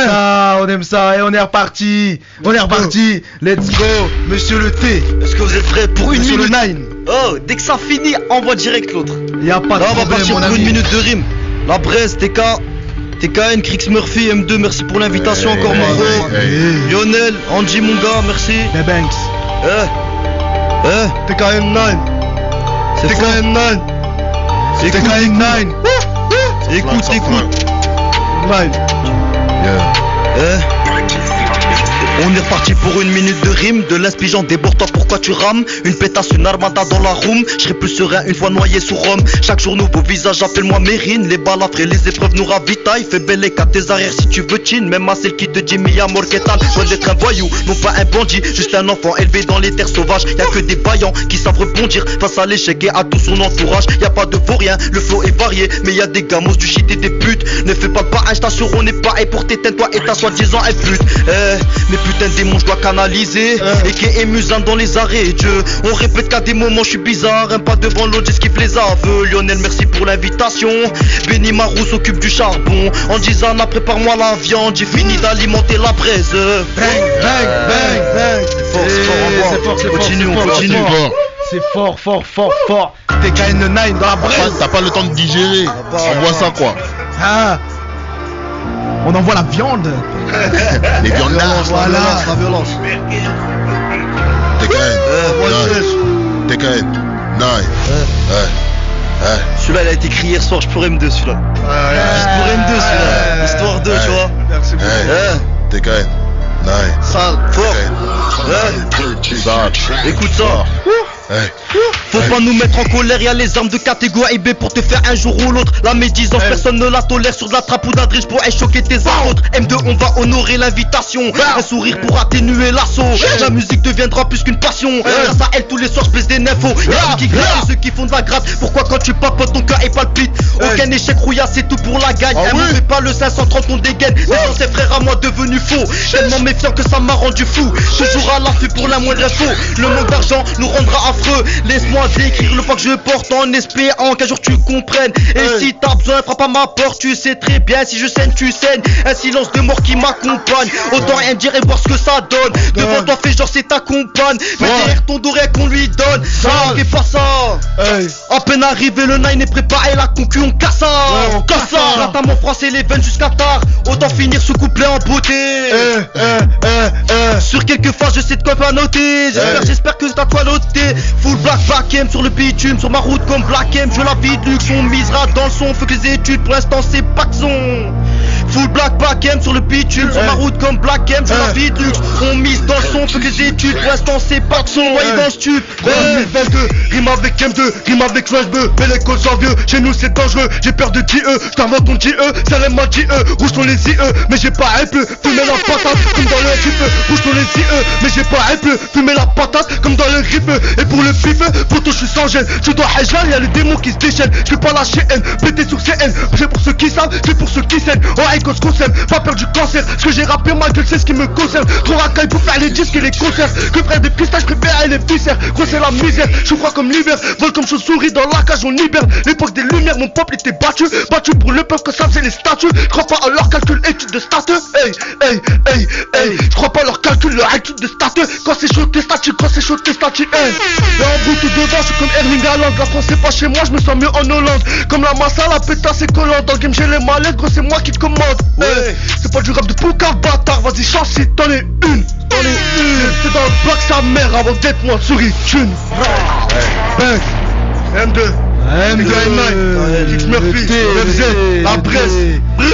ça et on est reparti. Let's go, monsieur le T. Est-ce que vous êtes prêts pour une Monsieur le minute? Nine. Oh, dès que ça finit, envoie direct l'autre. Y a pas de Là, on va problème, partir mon pour une ami. minute de rime. La Bresse, TKN, Crix Murphy, M2, merci pour l'invitation encore mon gros. Lionel, Angie mon gars, merci. Les Banks. TKN 9. C'est fort. TKN 9. TKN 9. Écoute. 9. On est reparti pour une minute de rime. De l'inspigeant déborde-toi, pourquoi tu rames? Une pétasse, une armada dans la room. Je serai plus serein une fois noyé sous Rome. Chaque jour nouveau visage, appelle-moi Mérine. Les balles après les épreuves nous ravitaillent. Fais belle à tes arrières si tu veux chin. Même à celle qui te dit Mia Morketal. Loin d'être un voyou, non pas un bandit. Juste un enfant élevé dans les terres sauvages. Y'a que des vaillants qui savent rebondir face à l'échec et à tout son entourage. Y'a pas de vaurien, le flow est varié. Mais y'a des gamos, du shit et des putes. Ne fais pas le parrain, j't'assure on n'est pas. Et pour t'éteindre toi et ta soi-disant elle pute. Mais putain de démon je dois canaliser. Et qui est émusant dans les arrêts de Dieu. On répète qu'à des moments je suis bizarre. Un pas devant l'autre, j'esquive les aveux. Lionel merci pour l'invitation. Benny Marou s'occupe du charbon. En disant prépare-moi la viande. J'ai fini d'alimenter la braise. Bang. C'est fort. Continue. C'est fort. TKN 9 dans la Bresse. T'as pas le temps de digérer. Envoie ça quoi. Ah. On envoie la viande. Les viandes là. Voilà. La violence. TKN 9. Celui-là il a été écrit hier soir, je pourrais M2 celui-là. Juste pour M2 celui-là. Histoire 2 tu vois. Merci beaucoup. TKN 9. Sale, fort. Écoute ça. Faut pas nous mettre en colère, y'a les armes de catégorie B pour te faire un jour ou l'autre. La médisance, personne ne la tolère. Sur de la trappe ou d'adresse pour choquer tes autres. M2, on va honorer l'invitation. Un sourire pour atténuer l'assaut. La musique deviendra plus qu'une passion. Grâce à elle, tous les soirs, je baisse des nefos. Y'a ceux qui grattent et ceux qui font de la gratte. Pourquoi quand tu papotes, ton cœur est palpite? Aucun échec rouillasse, c'est tout pour la gagne. Elle me fait pas le 530 qu'on dégaine. C'est dans ses frères à moi devenus faux. Tellement méfiant que ça m'a rendu fou. Toujours à l'affût pour la moindre info. Le manque d'argent nous rendra affreux. Laisse-moi décrire le poids que je porte en espérant qu'un jour tu comprennes. Et si t'as besoin, frappe à ma porte. Tu sais très bien, si je saigne, tu saignes. Un silence de mort qui m'accompagne. Autant rien dire et voir ce que ça donne. Devant toi, fais genre c'est ta compagne. Mais derrière ton dos, rien qu'on lui donne. Ça, fais pas ça. À peine arrivé, le 9 est préparé. La concu, on casse ça. Gratte à mon français, les veines jusqu'à tard. Autant finir ce couplet en beauté. Sur quelques phases, je sais de quoi pas noter. J'espère que t'as quoi noter. Full black M sur le bitume, sur ma route comme Black M. Je la vie de luxe, on misera dans le son. Faut que les études, pour l'instant c'est pas que son. Full black M sur le bitume, sur ma route comme Black M. Je la vie de luxe, on mise dans le son. Faut que les études, pour l'instant c'est pas que son. Voyez dans le stup. 2022, rime avec M2, rime avec Flashbeu. Mais l'école sans vieux, chez nous c'est dangereux. J'ai peur de JE, j't'invente ton JE. Ça l'aime ma JE, rouge sont les IE. Mais j'ai pas un peu, fumer la patate comme dans le RIP. Rouge sont les IE, mais j'ai pas un peu, fumer la patate comme dans le RIP. Et pour le pif, pour toi je suis sans gêne. Je dois hajla, y'a les démons qui se déchaînent. Je vais pas lâcher haine, péter sur CN. C'est pour ceux qui savent, c'est pour ceux qui saignent. Oh hey, cause qu'on s'aime, pas peur du cancer. Ce que j'ai rappé ma gueule, c'est ce qui me concerne. Trop racaille pour faire les disques et les concerts. Que frère des pistaches, préfère les viscères. Gros c'est la misère, je crois comme l'hiver. Vol comme chauve-souris dans la cage, on hiberne. L'époque des lumières, mon peuple était battu. Battu pour le peuple que ça faisait les statues. Je crois pas à leur calcul, étude de statut. Je crois pas à leur calcul, leur étude de statut. Quand c'est chaud, tes statuts, quand c'est chaud, tes statuts. Et en bout tout devant, je suis comme Erling Haaland. La France c'est pas chez moi, je me sens mieux en Hollande. Comme la massa, la pétasse c'est collant. Dans le game j'ai les mallettes, gros c'est moi qui commande. c'est pas du rap de Pouka, bâtard, vas-y, change si t'en es une. C'est dans le bloc sa mère avant d'être moi, souris, thune. Bang, M2. X Murphy, FZ, la braise. La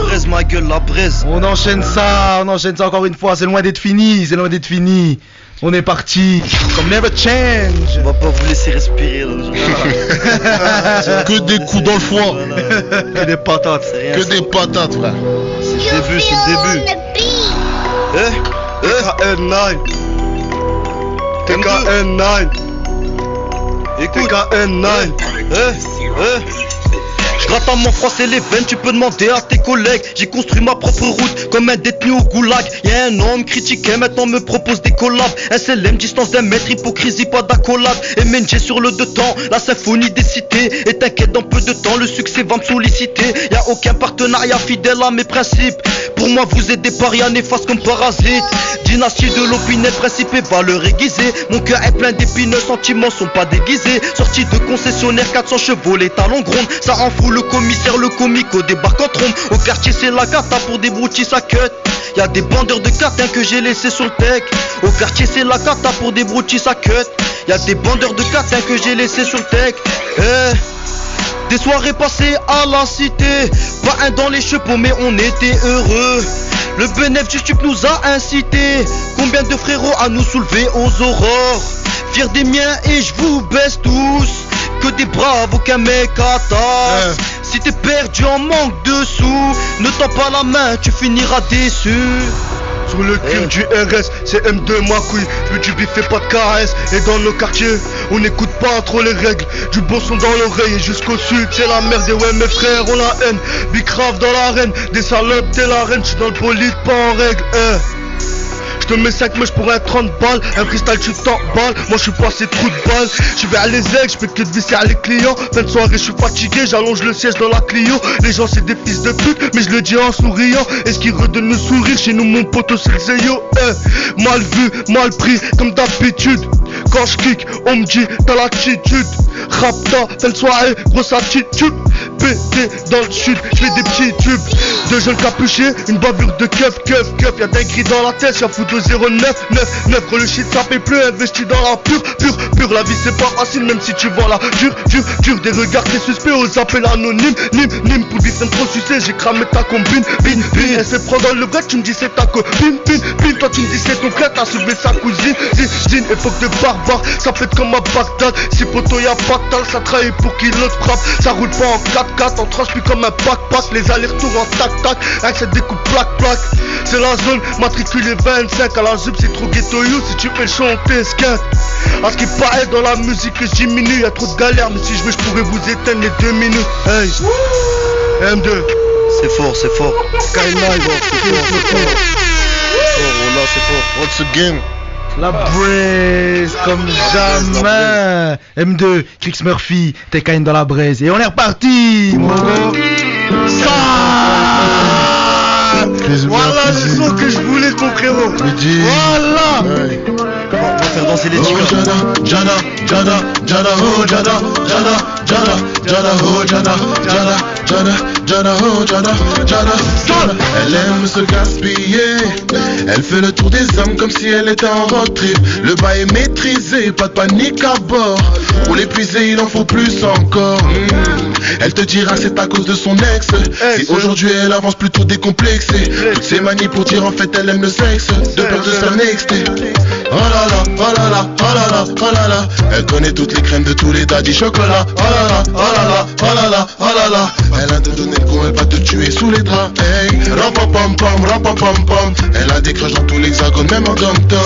braise, ma gueule, la braise. On enchaîne ça encore une fois, c'est loin d'être fini, On est parti, comme never change. On va pas vous laisser respirer là. Que des coups dans le foie. Que des patates. Que des patates, frère. C'est le début. TKN9. TKN9. Écoute. TKN9. Je gratte à mon français les veines, tu peux demander à tes collègues. J'ai construit ma propre route comme un détenu au goulag. Y'a un an, me critiquait, maintenant me propose des collabs. SLM, distance d'un mètre, hypocrisie, pas d'accolade. MNG sur le 2 temps, la symphonie des cités. Et t'inquiète, dans peu de temps, le succès va me solliciter. Y'a aucun partenariat fidèle à mes principes. Pour moi, vous êtes des parias néfastes comme parasites. Dynastie de l'opinion, principe et valeur aiguisée. Mon cœur est plein d'épineux, sentiments sont pas déguisés. Sortie de concessionnaire, 400 chevaux, les talons grondent. Ça en fout le commissaire, le comico débarque en trombe. Au quartier c'est la cata pour des broutilles ça cut. Y'a des bandeurs de catins que j'ai laissés sur le tech. Au quartier c'est la cata pour des broutilles ça cut. Y'a des bandeurs de catins que j'ai laissés sur le tech. Des soirées passées à la cité. Pas un dans les chevaux mais on était heureux. Le bénéfice du stup nous a incités. Combien de frérots à nous soulever aux aurores. Fier des miens et je vous baisse tous. Que des braves, aucun mec à tasse. Si t'es perdu en manque de sous, ne tends pas la main, tu finiras déçu. Sur le cul du RS, c'est M2 ma couille. Le du bif fait pas de caresse. Et dans nos quartiers, on n'écoute pas trop les règles. Du bon son dans l'oreille et jusqu'au sud, c'est la merde. Et ouais mes frères, on la haine. Big Rave dans l'arène, des salopes, t'es la reine. J'suis dans le bolide, pas en règle. Je te mets 5 mèches pour un 30 balles. Un cristal tu t'emballes. Moi je suis passé trou de balle. Je vais à les aigles, je fais que de visser à les clients. Fin de soirée je suis fatigué, j'allonge le siège dans la Clio. Les gens c'est des fils de pute, mais je le dis en souriant. Est-ce qu'ils redonnent le sourire? Chez nous mon poteau c'est le Zeyo. Mal vu, mal pris, comme d'habitude. Quand je kick, on me dit t'as l'attitude. Rapta, fin de soirée, grosse attitude. Pété dans le sud, je fais des petits tubes. Deux jeunes capuchés, une bavure de keuf. Y'a des gris dans la tête, y'a fout de 09. Gros le shit ça paye plus, investi dans la pure. La vie c'est pas facile, même si tu vois la dure. Des regards des suspects aux appels anonymes. Nim, pour dire c'est trop sucé, j'ai cramé ta combine. Bin, elle se prend dans le vrai, tu me dis c'est ta copine. Toi tu me dis c'est ton frère, t'as soulevé sa cousine. Zine, époque de barbare, ça pète comme à Bagdad. Si poteau y'a pas de tal, ça trahit pour qu'il l'autre frappe. Ça roule pas en 4x4, on transpire comme un backpack. Les allers-retours en tac-tac, avec cette découpe plaque. C'est la zone, matriculé 25. À la jupe c'est trop ghetto you, si tu fais le show on t'esquinte. À ce qui paraît dans la musique que je diminue, y'a trop de galères, mais si je veux je pourrais vous éteindre les 2 minutes. Hey, M2. C'est fort. Skyline, c'est fort. Là c'est fort. Once again. La braise comme jamais. M2, X Murphy, TKN dans la braise. Et on est reparti. Voilà le son que je voulais de mon frérot. Voilà. On va faire danser les chicas. Jana, oh Jana, oh Jana. Elle aime se gaspiller. Elle fait le tour des hommes comme si elle était en road trip. Le bas est maîtrisé, pas de panique à bord. Pour l'épuiser, il en faut plus encore. Elle te dira c'est à cause de son ex. Si aujourd'hui elle avance plutôt décomplexée. Toutes ces manies pour dire en fait elle aime le sexe. De peur de s'annexer. Oh là là, oh là là, oh là là, oh là là. Elle connaît toutes les crèmes de tous les daddy chocolat. Oh là là, oh là là, oh là là, oh là là. Elle a te donné le coup, elle va te tuer sous les draps. Hey, rampam-pam-pam, rampam-pam-pam. Elle a des crushs dans tout l'hexagone, même en dom-tom.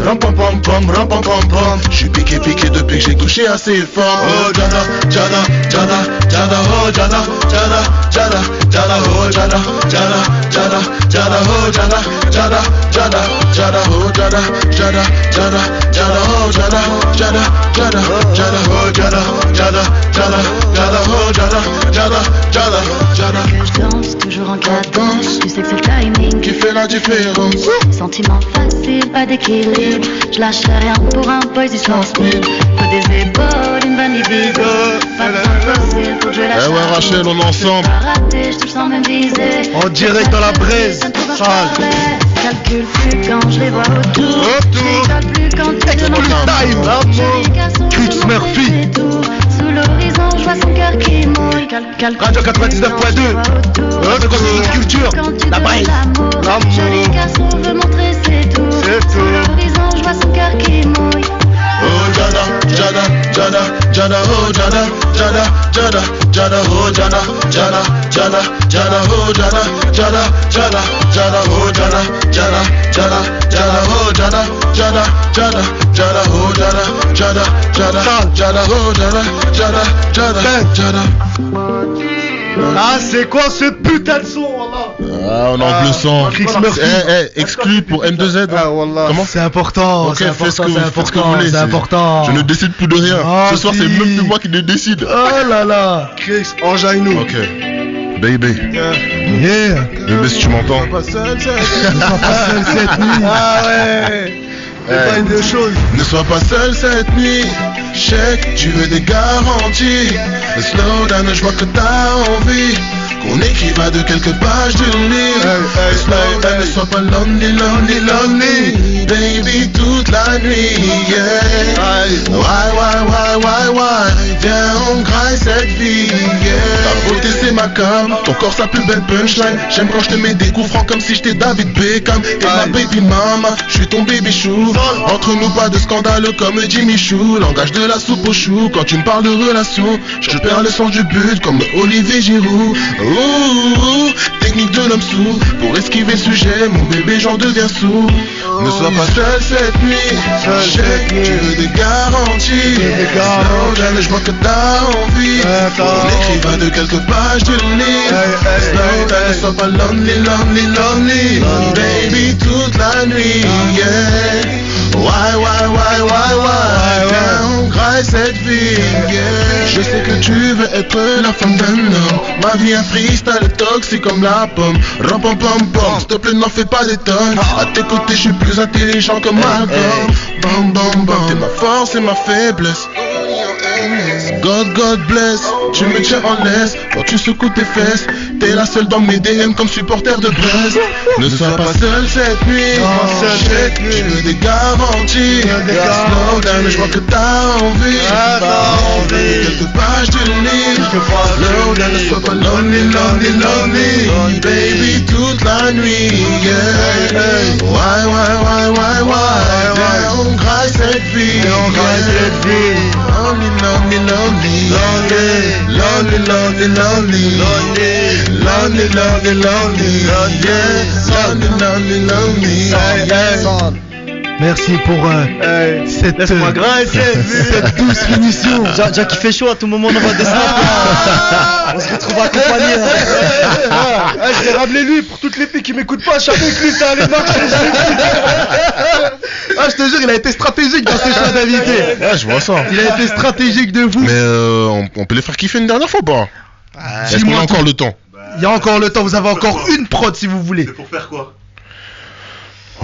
Rampam-pam-pam, rampam-pam-pam. J'suis piqué depuis que j'ai touché à ses femmes. Oh Jana, oh Jana, oh Jana, oh Jana, oh Que je danse toujours en cadence. Tu sais que c'est le timing qui fait la la différence. Sentiment facile, pas d'équilibre. Je lâche rien pour un boy du sens nul. Faut des épaules, une bonne libido. Pas besoin de fossile pour que je lâche. Eh ouais Rachel, on est ensemble. Je te sens même visé. En direct dans la braise. Sale. Calcule plus quand je les vois autour. J'école plus quand tu demandes. Chris Murphy. Sous l'horizon, je vois son cœur qui mouille. Radio 99.2. Radio Culture. La braise. Joli garçon veut montrer ses tours. Sous l'horizon, je vois son cœur qui mouille. Oh Jada, Jada, Jada, Jada, oh Jada, Jada, Jada, Jada, oh Jada, Jada, Jada, Jada, oh Jada, Jada, Jada, Jada, oh Jada, Jada, Jada, Jada, oh Jada, Jada, Jada, Jada, oh Jada, Jada, Jada, Jada, oh Jada, Jada, Jada, Jada. Ah, c'est quoi ce putain de son, wallah? Ah, on est en bleu sang. Chris Murphy. Exclu pour M2Z. Ah, wallah. Comment? C'est important. Ok, c'est faites ce que important, vous voulez. c'est important. Je ne décide plus de rien. Ah, Ce soir, si. c'est même plus moi qui ne décide. Oh là là. Chris, enjaille-nous. Ok. Baby. Yeah. Bébé, si tu m'entends. Pas seul cette nuit. Ah ouais. C'est pas une des choses. Ne sois pas seul cette nuit. Chèque, tu veux des garanties. Le slow down, je vois que t'as envie qu'on écriva de quelques pages du livre. Le slow down, ne sois pas lonely, lonely, lonely. Baby, toute la nuit, yeah. Why, viens, on graille cette vie, yeah. Ta beauté, c'est ma com. Ton corps, sa plus belle punchline. J'aime quand je te mets des coups francs comme si j'étais David Beckham. T'es ma baby mama, je suis ton baby chou. Entre nous, pas de scandale comme Jimmy Chou. Langage de la soupe aux choux. Quand tu me parles de relations, je perds le sens du but comme Olivier Giroud. Ouh, technique de l'homme sourd. Pour esquiver le sujet, mon bébé, j'en deviens sourd. Ne sois pas seul cette nuit. Tu veux des garanties. Slow down, je vois que t'as envie qu'on écriva de quelques pages du livre. Slow down, ne sois pas lonely, lonely, lonely. Baby, toute la nuit, yeah. Why, viens, on graille cette vie, yeah. Je sais que tu veux être la femme d'un homme. Ma vie un freestyle toxique comme la pomme. Ram pam pam pam, s'il te plaît n'en fais pas des tonnes. À tes côtés je suis plus intelligent que Malcolm. Bam bam bam, t'es ma force et ma faiblesse. God bless, tu me tiens en laisse quand tu secoues tes fesses. T'es la seule dans mes DM comme supporter de Brest. Ne sois pas seul cette nuit. Tu veux des garanties. Slow down, je vois que t'as envie. Quelques pages du livre. Slow down, ne sois pas lonely, lonely, lonely. Baby, toute la nuit, yeah. Why, viens, on graille cette vie. Lonely, lonely, lonely, lonely, lonely, lonely, lonely, lonely, lonely, lonely, lonely, lonely. Merci pour cette douce finition. Jack, il fait chaud à tout moment, on va descendre. On se retrouve accompagné. Je vais ramener lui pour toutes les filles qui m'écoutent pas. Chaque avec lui, ça allait marcher. Ah, je te jure, il a été stratégique dans ses choix d'invités. Ouais, je vois ça. Il a été stratégique de fou. Mais on peut les faire kiffer une dernière fois ou pas? Est-ce qu'on a encore le temps? Il y a encore le temps, vous avez encore une prod si vous voulez. C'est pour faire quoi?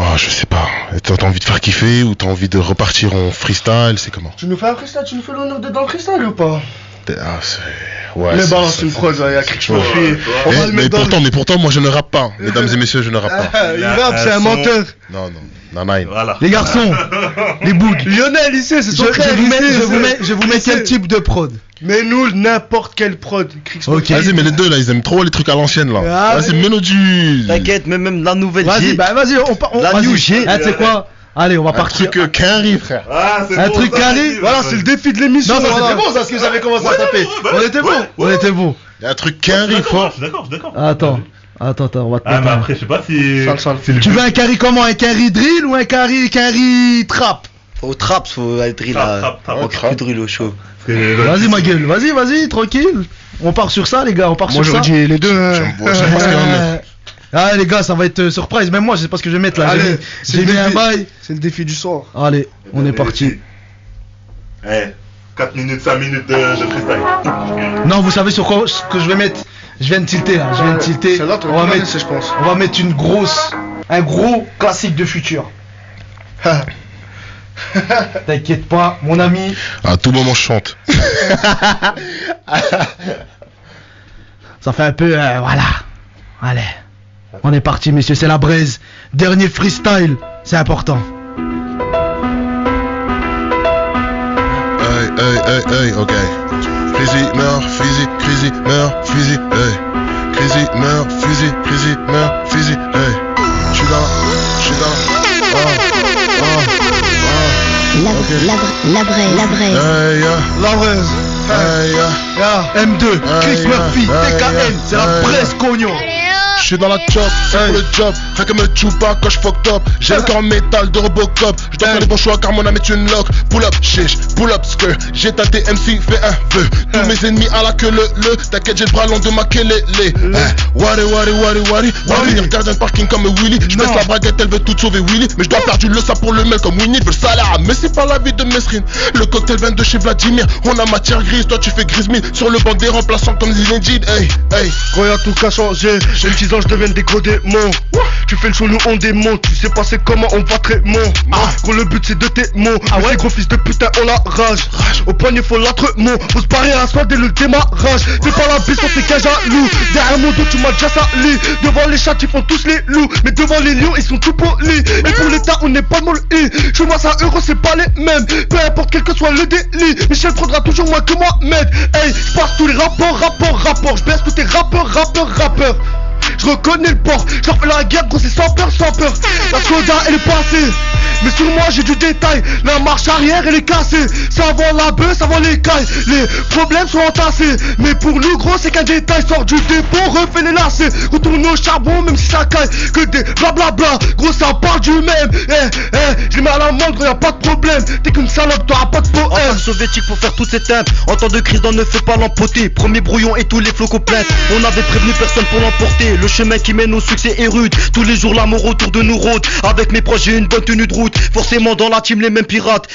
Oh, je sais pas. T'as envie de faire kiffer ou t'as envie de repartir en freestyle? C'est comment? Tu nous fais un freestyle, tu nous fais l'honneur d'être dans le freestyle ou pas? Ah, c'est... Ouais, Mais c'est- balance ça- une prod, il y a Chris Ouais. Murphy. On va le Mais mettre dans pourtant, moi je ne rappe pas. Mesdames et messieurs, je ne rappe pas. Il rappe, c'est un menteur. Non, nine. Voilà. Les garçons, les boules. Lionel, ici, c'est son frère. Je vous mets quel type de prod? Mais nous, n'importe quelle prod. Chris Ok. Vas-y, mais les deux là, ils aiment trop les trucs à l'ancienne là. Ah, Vas-y, mets-nous du. T'inquiète, même la nouvelle Vas-y, G. vas-y, on La vas-y. new G. Ah, tu sais quoi? Allez, on va Un partir. truc carré, frère. Ah, c'est Un bon, truc ça, carré. vas-y, Voilà, vas-y. c'est le défi de l'émission. Non, ça voilà. c'était bon, ça, ce que j'avais commencé à taper. On était bon, on était bon. Il y a un truc Je suis carré d'accord, fort. je suis d'accord. Attends, on va te Ah, mettre mais un- après, je sais pas si. Sale. si le Tu but- veux un carry comment? Un carry drill ou un carry trap? Au trap, faut être drill Trap, là. trap, trap. On plus drill au show. Vas-y ma gueule, vas-y, tranquille. On part sur ça les gars, on part Moi, sur ça. j'aurais dit les deux. J'aime pas ce qu'il va mettre. Ah les gars, ça va être surprise. Même moi, je sais pas ce que je vais mettre là. Allez, J'ai mis un bail. C'est le défi du soir. Allez, on est parti. Eh, 4 minutes, 5 minutes de freestyle. Non, vous savez sur quoi ce que je vais mettre? Je viens de tilter là, Celle-là, On va mettre, je pense. on va mettre une grosse Un gros classique de Futur. T'inquiète pas, mon ami. À tout moment, je chante. Ça fait un peu, voilà. Allez, on est parti, messieurs, c'est la braise. Dernier freestyle, c'est important. Hey, ok. Crazy meurt, Crazy meurt, fusil, hey. Crazy meurt, Crazy meurt, fusil, hey. J'suis dans. La braise. Hey, La braise. M2, Chris Murphy, TKN, c'est la braise cognon. J'suis dans la chop, c'est pour le job. Rien que me tue pas quand j'fucked up. J'ai le corps en métal de Robocop. J'dois faire les bons choix car mon âme est une lock. Pull up, chiche, pull up, skirt. J'ai tâté MC, fais un vœu. Tous mes ennemis à la queue le. T'inquiète, j'ai le bras long de ma kelele. Wari. Il regarde un parking comme Willy. J'baisse la braguette, elle veut tout sauver Willy. Mais j'dois faire du le ça pour le mail comme Winnie. Veut le salaire, mais c'est pas la vie de Mesrine. Le cocktail vient de chez Vladimir. On a matière grise, toi tu fais grise mine. Sur le banc des remplaçants comme Zinedine. Hey. Quand y'a tout qu'à changer, j'ai 10 ans, je deviens des gros démons. Tu fais le show, nous on démonte. Tu sais pas c'est comment on va très mon. Gros, le but c'est de tes mots. Ouais, gros fils de putain, on la rage. Au poignet, faut l'attrement. Faut se barrer à soi dès le démarrage. Fais pas la bise, on fait qu'un jaloux. Derrière mon dos, tu m'as déjà sali. Devant les chats, ils font tous les loups. Mais devant les lions, ils sont tout polis. Et pour l'état, on n'est pas molli. Chez moi, 100 euros, c'est pas les mêmes. Peu importe quel que soit le délit. Michel prendra toujours moins que moi, mec. Hey, j'passe tous les rapports. J'baisse tous tes rappeurs. Je reconnais le port, je leur fais la guerre, gros c'est sans peur. La Skoda elle est passée, mais sur moi j'ai du détail. La marche arrière elle est cassée, ça vend la bœuf, ça vend les cailles. Les problèmes sont entassés, mais pour nous gros c'est qu'un détail. Sort du dépôt, refait les lacets. Retourne au charbon même si ça caille. Que des blablabla, gros ça part du même. Je les mets à la main, gros y'a pas de problème. T'es qu'une salope, t'auras pas de poème. En soviétique pour faire toutes ces teintes. En temps de crise, on ne fait pas l'empoter. Premier brouillon et tous les flots complètes. On avait prévenu personne pour l'emporter. Le chemin qui mène au succès est rude. Tous les jours l'amour autour de nous rôde. Avec mes proches j'ai une bonne tenue de route. Forcément dans la team les mêmes pirates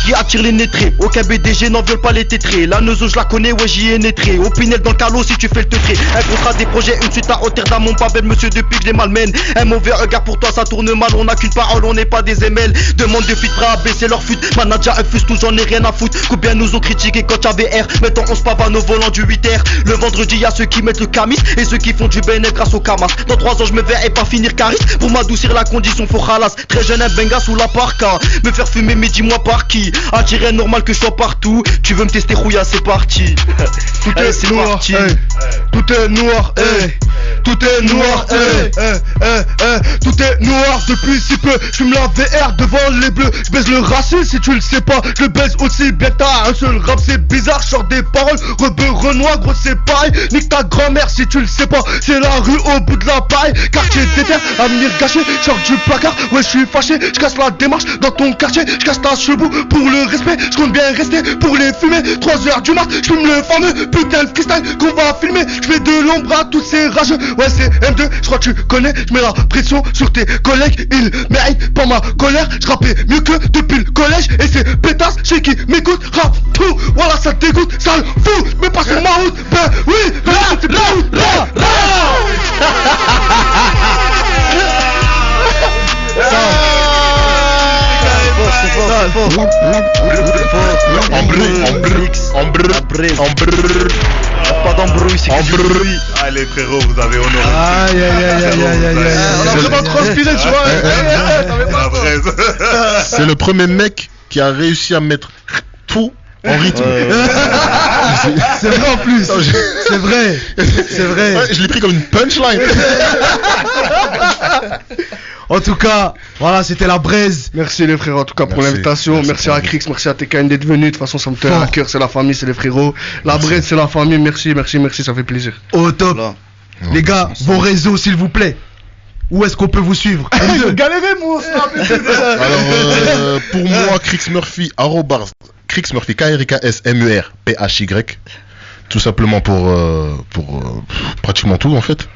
qui attirent les nétrés. Aucun BDG n'en veut pas les tétrés. La Neuzo je la connais, ouais j'y ai nétré. Au Pinel dans le calot si tu fais le teutré. Un contrat des projets, une suite à Rotterdam. Mon pas belle monsieur depuis que je les malmène. Un mauvais regard pour toi ça tourne mal. On n'a qu'une parole, on n'est pas des ML. Demande de feat, prêt à baisser leur fut. Manager un fust, j'en ai rien à foutre. Coupe bien nous ont critiqué quand j'avais R. Mettons 11 pavanes au volant du 8R. Le vendredi y'a ceux qui mettent le camis et ceux qui font du bénéfice grâce au Kamas. Dans 3 ans je me verrai pas finir caris. Pour m'adoucir la condition faut khalas. Très jeune un benga sous la parka. Me faire fumer mais dis-moi par qui. Attirer normal que je sois partout. Tu veux me tester rouilla c'est parti. Tout est noir, parti. Tout est noir, tout est noir, tout est noir depuis si peu. Je fume la VR devant les bleus. Je baise le racine si tu le sais pas. Je le baise aussi bien t'as un seul rap c'est bizarre. Sors des paroles, rebeu Renoir gros c'est pareil. Nique ta grand-mère si tu le sais pas. C'est la rue au bout de la paille. Quartier déter, avenir gâché. Sors du placard, ouais je suis fâché. Je casse la démarche dans ton quartier. Je casse ta chevaux pour le respect. Je compte bien rester pour les fumer. 3h du mat, je fume le fameux putain de freestyle qu'on va filmer. Je fais de l'ombre à tous ces rageux. Ouais c'est M2, je crois que tu connais. Je mets la pression sur tes collègues. Ils méritent pas ma colère. Je rappais mieux que depuis le collège. Et c'est pétasse chez qui m'écoute. Rap tout, voilà ça te dégoûte. Ça le fout, mais pas sur ma route. Ben oui, là. Pas d'embrouille, c'est que du bruit. Allez frérot, vous avez honoré. Aïe. On a vraiment transpiré, tu vois. C'est le premier mec qui a réussi à mettre tout en rythme. C'est vrai en plus. C'est vrai. Ouais, je l'ai pris comme une punchline. En tout cas, voilà, c'était la braise. Merci les frères en tout cas pour l'invitation. Merci à Crix, merci à TKN d'être venu. De toute façon, ça me tient à cœur. C'est la famille, c'est les frérots. La braise, c'est la famille. Merci, ça fait plaisir. Au top. Voilà. Les gars, vos réseaux s'il vous plaît. Où est-ce qu'on peut vous suivre? Galérez moi. Alors, pour moi, Crix Murphy, Crix Murphy, KRIKSMURPHY. Tout simplement pour pratiquement tout en fait.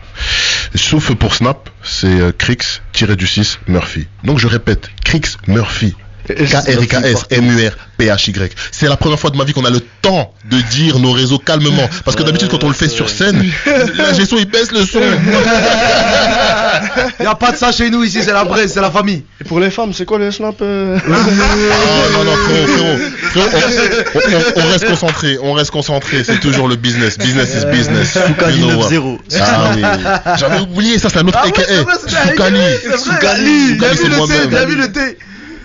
Sauf pour Snap, c'est Crix-6 Murphy. Donc je répète, Crix Murphy. KRIKSMURPHY. C'est la première fois de ma vie qu'on a le temps de dire nos réseaux calmement. Parce que d'habitude quand on le fait sur scène, la gestion il baisse le son. Y a pas de ça chez nous ici, c'est la Braise, c'est la famille. Et pour les femmes, c'est quoi les snaps Non, frérot, on reste concentré, c'est toujours le business is business. Soukali 9-0. Ah oui, j'avais oublié, ça c'est un autre AKA. Soukali, T'as vu le thé?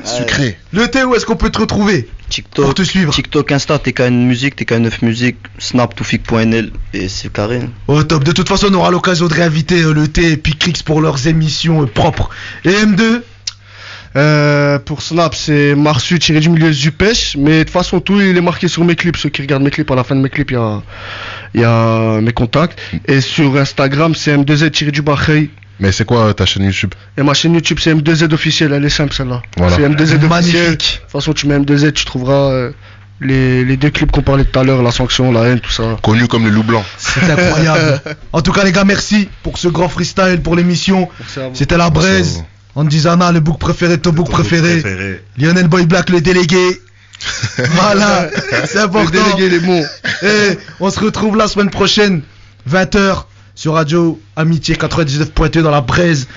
Sucré. Le thé, où est-ce qu'on peut te retrouver? TikTok, pour te suivre. TikTok, Insta, TKN Musique, TKN9 Musique, Snap, Toufik.nl et c'est carré. Oh top, de toute façon on aura l'occasion de réinviter le thé et Picrix pour leurs émissions propres. Et M2? Pour Snap, c'est Marsu-du-milieu Zupèche, mais de toute façon tout il est marqué sur mes clips. Ceux qui regardent mes clips, à la fin de mes clips il y a mes contacts. Et sur Instagram c'est M2Z-du-Bahreï. Mais c'est quoi ta chaîne YouTube? Et ma chaîne YouTube c'est M2Z officiel, elle est simple celle-là. Voilà. C'est M2Z officiel. Magnifique. De toute façon tu mets M2Z, tu trouveras les deux clips qu'on parlait tout à l'heure, la sanction, la haine, tout ça. Connu comme le loup blanc. C'est incroyable. En tout cas les gars, merci pour ce grand freestyle, pour l'émission. C'était la Braise. Andy Zana, le book préféré de ton book préféré. Lionel Boy Black, le délégué. Voilà, c'est important. Le délégué, les mots. Et on se retrouve la semaine prochaine, 20h, sur Radio Amitié 99.2 dans la Braise.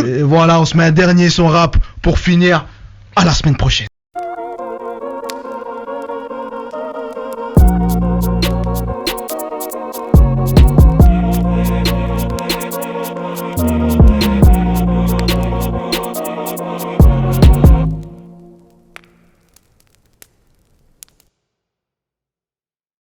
Et voilà, on se met un dernier son rap pour finir. À la semaine prochaine.